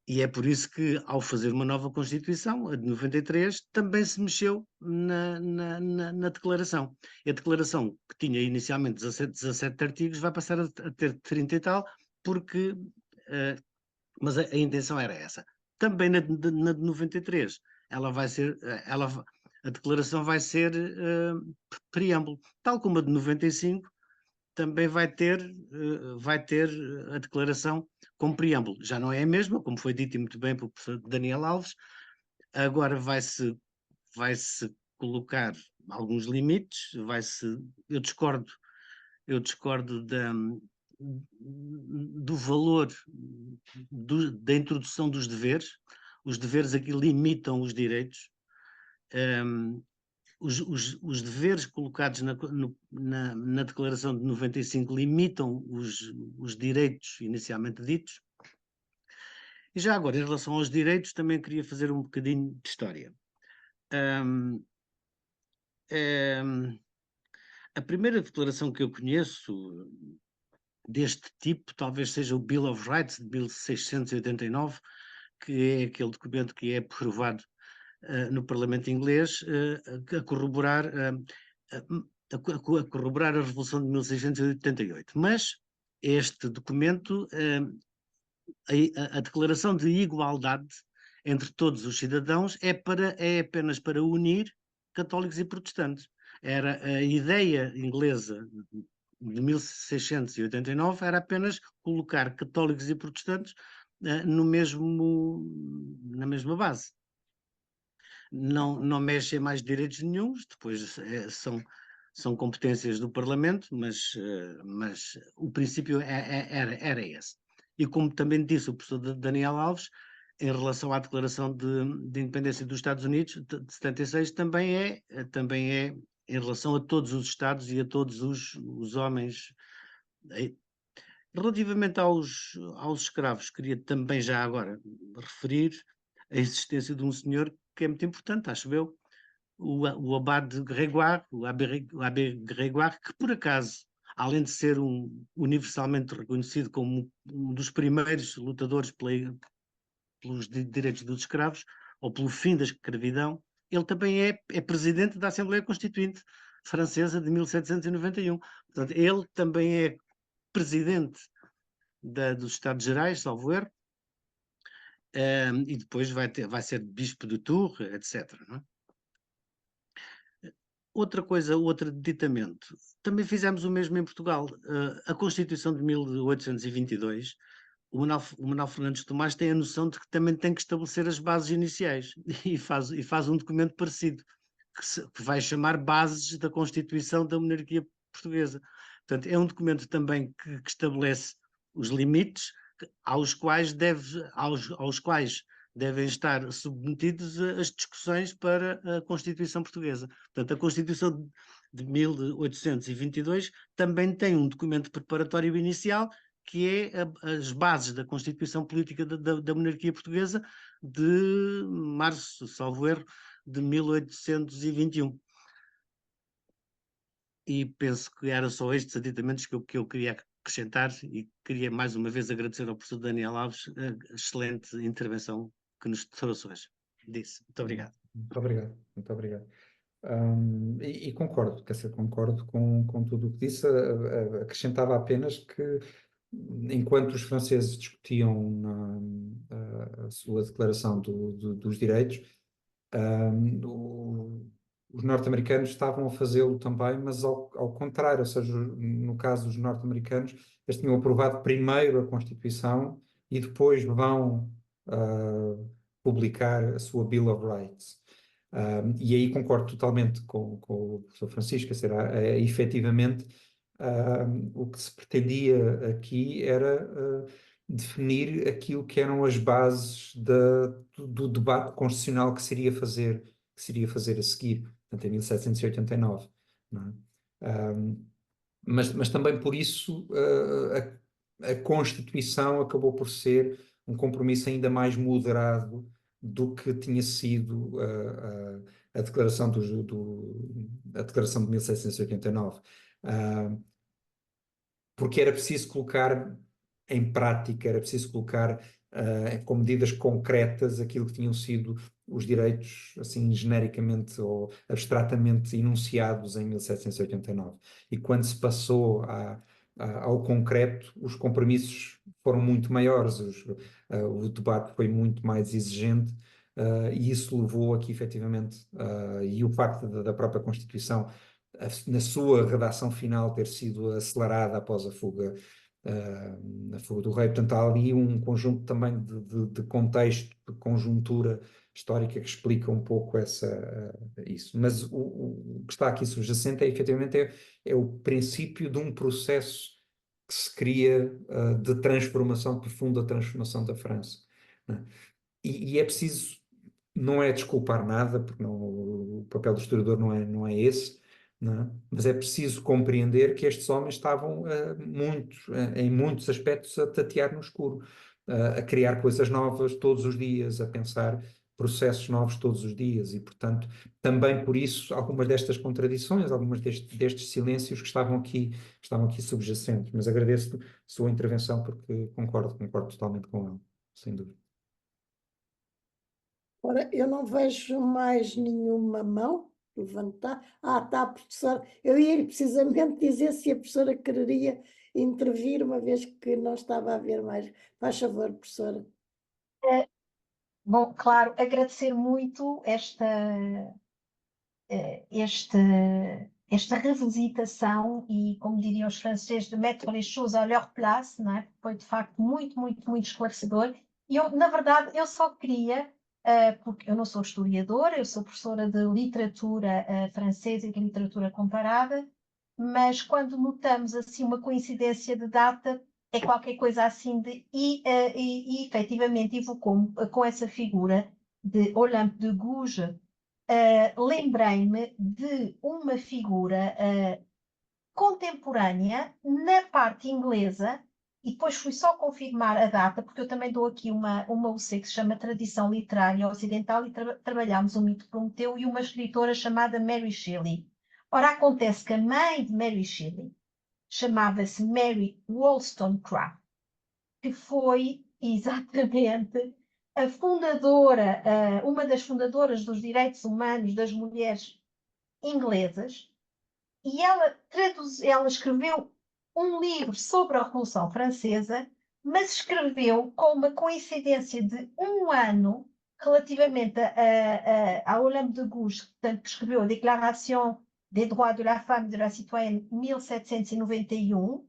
Speaker 6: E é por isso que, ao fazer uma nova Constituição, a de 93, também se mexeu na declaração. E a declaração, que tinha inicialmente 17 artigos, vai passar a ter 30 e tal, porque... mas a intenção era essa. Também na de 93, a declaração vai ser preâmbulo, tal como a de 95, também vai ter a declaração com preâmbulo. Já não é a mesma, como foi dito muito bem pelo professor Daniel Alves, agora vai-se colocar alguns limites, eu discordo do valor da introdução dos deveres. Os deveres aqui limitam os direitos. Os deveres colocados na Declaração de 95 limitam os direitos inicialmente ditos. E já agora, em relação aos direitos, também queria fazer um bocadinho de história. A primeira declaração que eu conheço deste tipo talvez seja o Bill of Rights de 1689, que é aquele documento que é aprovado no Parlamento inglês a corroborar a Revolução de 1688. Mas este documento, a Declaração de Igualdade entre todos os cidadãos, é apenas para unir católicos e protestantes. Era a ideia inglesa de 1689, era apenas colocar católicos e protestantes na mesma base. Não mexe em mais direitos nenhuns, depois são competências do Parlamento, mas o princípio era esse. E como também disse o professor Daniel Alves, em relação à Declaração de Independência dos Estados Unidos, de 76, também é em relação a todos os Estados e a todos os homens. Relativamente aos escravos, queria também já agora referir a existência de um senhor que é muito importante, acho eu, o Abade Grégoire, o Abbé Grégoire, que por acaso, além de ser universalmente reconhecido como um dos primeiros lutadores pelos direitos dos escravos, ou pelo fim da escravidão, ele também é presidente da Assembleia Constituinte Francesa de 1791. Portanto, ele também é presidente dos Estados Gerais, salvo erro, e depois vai ser bispo de Tours, etc. Não é? Outra coisa, outro aditamento. Também fizemos o mesmo em Portugal. A Constituição de 1822, o Manuel Fernandes Tomás tem a noção de que também tem que estabelecer as bases iniciais e faz um documento parecido, que vai chamar Bases da Constituição da Monarquia Portuguesa. Portanto, é um documento também que estabelece os limites aos quais devem estar submetidos as discussões para a Constituição Portuguesa. Portanto, a Constituição de 1822 também tem um documento preparatório inicial, que é as bases da Constituição Política da Monarquia Portuguesa de março, salvo erro, de 1821. E penso que eram só estes aditamentos que eu queria acrescentar, e queria mais uma vez agradecer ao professor Daniel Alves a excelente intervenção que nos trouxe hoje. Muito obrigado.
Speaker 4: Muito obrigado, muito obrigado. E concordo, quer dizer, concordo com tudo o que disse. Acrescentava apenas que, enquanto os franceses discutiam a sua declaração dos direitos, os norte-americanos estavam a fazê-lo também, mas ao contrário, ou seja, no caso dos norte-americanos, eles tinham aprovado primeiro a Constituição e depois vão publicar a sua Bill of Rights. E aí concordo totalmente com o professor Francisco, quer dizer, efetivamente o que se pretendia aqui era definir aquilo que eram as bases do debate constitucional que seria fazer a seguir, portanto, em 1789. Não é? Mas também por isso a Constituição acabou por ser um compromisso ainda mais moderado do que tinha sido a Declaração a Declaração de 1789. Porque era preciso colocar em prática, era preciso colocar com medidas concretas aquilo que tinham sido os direitos, assim, genericamente ou abstratamente enunciados em 1789. E quando se passou ao concreto, os compromissos foram muito maiores, o debate foi muito mais exigente, e isso levou aqui, efetivamente, e o facto da própria Constituição, na sua redação final, ter sido acelerada após a fuga do rei. Portanto, há ali um conjunto também de contexto, de conjuntura histórica que explica um pouco isso. Mas o que está aqui subjacente é efetivamente o princípio de um processo que se cria de transformação, profunda transformação da França, né? E é preciso, não é desculpar nada, porque o papel do historiador não é esse, né? Mas é preciso compreender que estes homens estavam em muitos aspectos a tatear no escuro, a criar coisas novas todos os dias, a pensar processos novos todos os dias e, portanto, também por isso algumas destas contradições, algumas destes silêncios que estavam aqui subjacentes. Mas agradeço a sua intervenção porque concordo totalmente com ela, sem dúvida.
Speaker 1: Ora, eu não vejo mais nenhuma mão levantar. Ah, está a professora. Eu ia precisamente dizer se a professora quereria intervir, uma vez que não estava a ver mais. Faz favor, professora.
Speaker 2: Bom, claro, agradecer muito esta revisitação e, como diriam os franceses, de mettre les choses à leur place, não é? Foi de facto muito, muito, muito esclarecedor. E eu, na verdade, eu só queria, porque eu não sou historiadora, eu sou professora de literatura francesa e de literatura comparada, mas quando notamos assim uma coincidência de data, é qualquer coisa assim e efetivamente evocou-me com essa figura de Olympe de Gouges. Lembrei-me de uma figura contemporânea na parte inglesa, e depois fui só confirmar a data, porque eu também dou aqui uma UC que se chama Tradição Literária Ocidental, e trabalhámos o mito Prometeu e uma escritora chamada Mary Shelley. Ora, acontece que a mãe de Mary Shelley chamava-se Mary Wollstonecraft, que foi exatamente a fundadora, uma das fundadoras dos direitos humanos das mulheres inglesas, e ela escreveu um livro sobre a Revolução Francesa, mas escreveu com uma coincidência de um ano relativamente a Olympe de Gouges, portanto, que escreveu a Déclaration des droits de la femme et de la citoyenne 1791,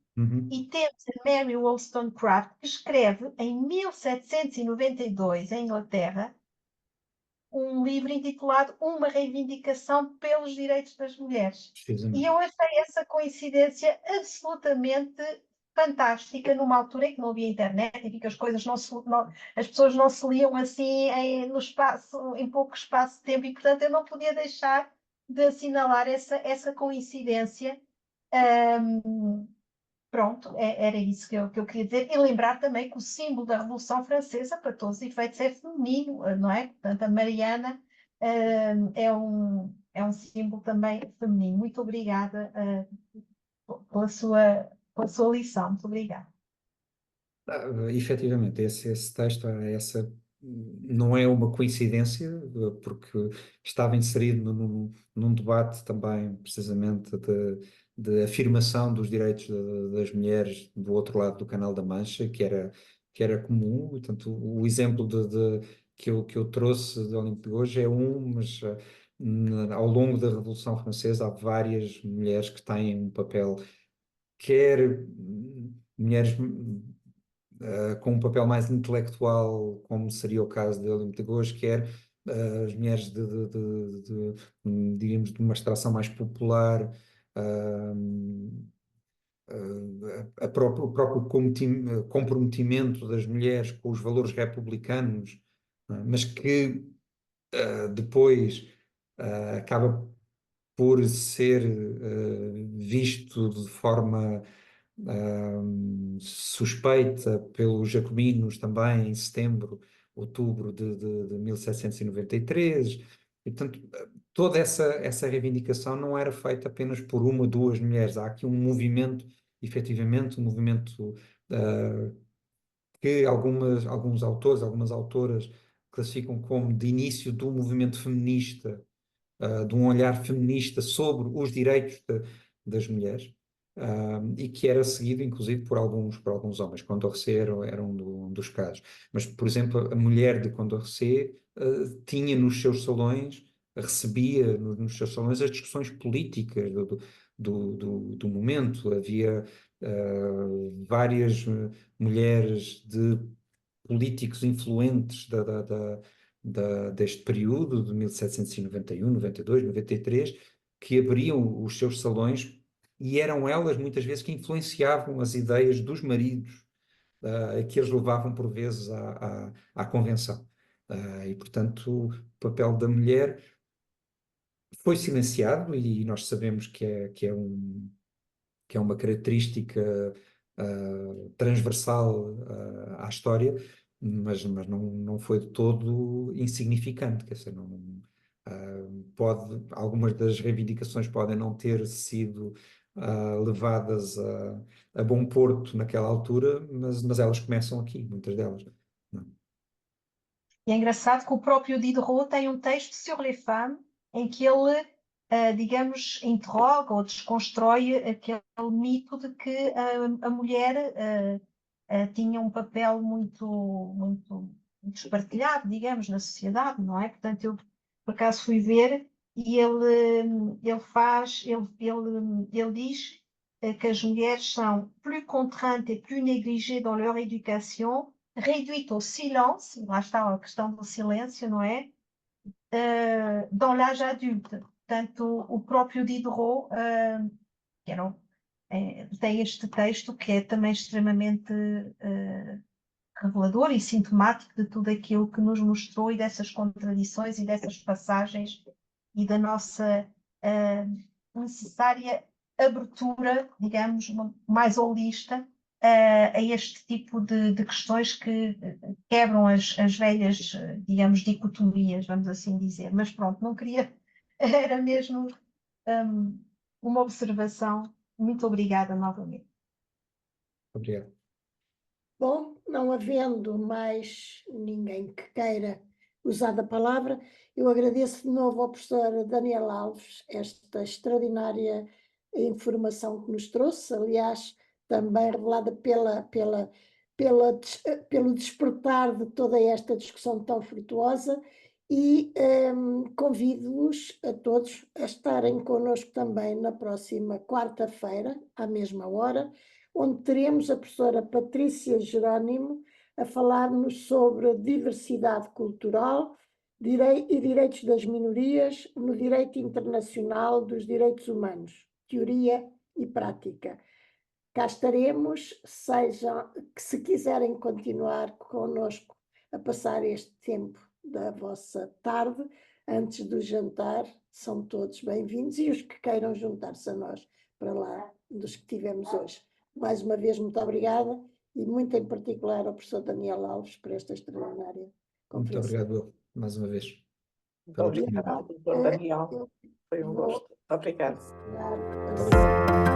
Speaker 2: e temos a Mary Wollstonecraft, que escreve em 1792, em Inglaterra, um livro intitulado Uma Reivindicação pelos Direitos das Mulheres. E eu achei essa coincidência absolutamente fantástica, numa altura em que não havia internet, em que as coisas as pessoas não se liam assim em pouco espaço de tempo, e portanto eu não podia deixar de assinalar essa coincidência. Pronto, era isso que eu queria dizer. E lembrar também que o símbolo da Revolução Francesa, para todos os efeitos, é feminino, não é? Portanto, a Mariana é um símbolo também feminino. Muito obrigada pela sua lição. Muito obrigada.
Speaker 4: Efetivamente, esse texto, não é uma coincidência, porque estava inserido num debate também, precisamente, de afirmação dos direitos das mulheres do outro lado do Canal da Mancha, que era comum. Portanto, o exemplo que eu trouxe de Olympe de Gouges é mas ao longo da Revolução Francesa há várias mulheres que têm um papel, quer mulheres com um papel mais intelectual, como seria o caso de Olympe de Gouges, quer as mulheres diríamos, de uma extração mais popular, o próprio comprometimento das mulheres com os valores republicanos, mas que depois acaba por ser visto de forma suspeita pelos jacobinos também em setembro, outubro de 1793. E, portanto, toda essa reivindicação não era feita apenas por uma ou duas mulheres. Há aqui um movimento, efetivamente, um movimento que alguns autores, algumas autoras classificam como de início do movimento feminista, de um olhar feminista sobre os direitos das mulheres, e que era seguido, inclusive, por alguns homens. Condorcet era um dos casos. Mas, por exemplo, a mulher de Condorcet tinha nos seus salões, recebia nos seus salões as discussões políticas do momento. Havia várias mulheres de políticos influentes deste período, de 1791, 92, 93, que abriam os seus salões e eram elas, muitas vezes, que influenciavam as ideias dos maridos, que as levavam, por vezes, à convenção. E, portanto, o papel da mulher foi silenciado e nós sabemos que é uma característica transversal à história, mas não foi de todo insignificante. Quer dizer, algumas das reivindicações podem não ter sido levadas a bom porto naquela altura, mas elas começam aqui, muitas delas. Não.
Speaker 2: E é engraçado que o próprio Diderot tem um texto sur les femmes em que ele, digamos, interroga ou desconstrói aquele mito de que a mulher tinha um papel muito espartilhado, digamos, na sociedade, não é? Portanto, eu por acaso fui ver e ele diz que as mulheres são plus contraintes et plus négligées dans leur éducation, réduites au silence, lá está a questão do silêncio, não é? Dans l'âge adulte. Portanto, o próprio Diderot, que tem este texto que é também extremamente revelador e sintomático de tudo aquilo que nos mostrou e dessas contradições e dessas passagens e da nossa necessária abertura, digamos, mais holista a este tipo de questões que quebram as velhas, digamos, dicotomias, vamos assim dizer. Mas pronto, não queria, era mesmo uma observação. Muito obrigada novamente.
Speaker 4: Obrigado.
Speaker 1: Bom, não havendo mais ninguém que queira usar da palavra, eu agradeço de novo ao professor Daniel Alves esta extraordinária informação que nos trouxe, aliás, também revelada pelo despertar de toda esta discussão tão frutuosa, e convido-os a todos a estarem connosco também na próxima quarta-feira, à mesma hora, onde teremos a professora Patrícia Jerónimo a falar-nos sobre diversidade cultural e direitos das minorias no direito internacional dos direitos humanos, teoria e prática. Cá estaremos, se quiserem continuar connosco a passar este tempo da vossa tarde, antes do jantar, são todos bem-vindos, e os que queiram juntar-se a nós para lá dos que tivemos hoje. Mais uma vez, muito obrigada, e muito em particular ao professor Daniel Alves por esta extraordinária conferência.
Speaker 4: Muito obrigado, mais uma vez.
Speaker 3: Muito obrigada, doutor Daniel. Foi um gosto. Obrigada.
Speaker 1: Obrigado.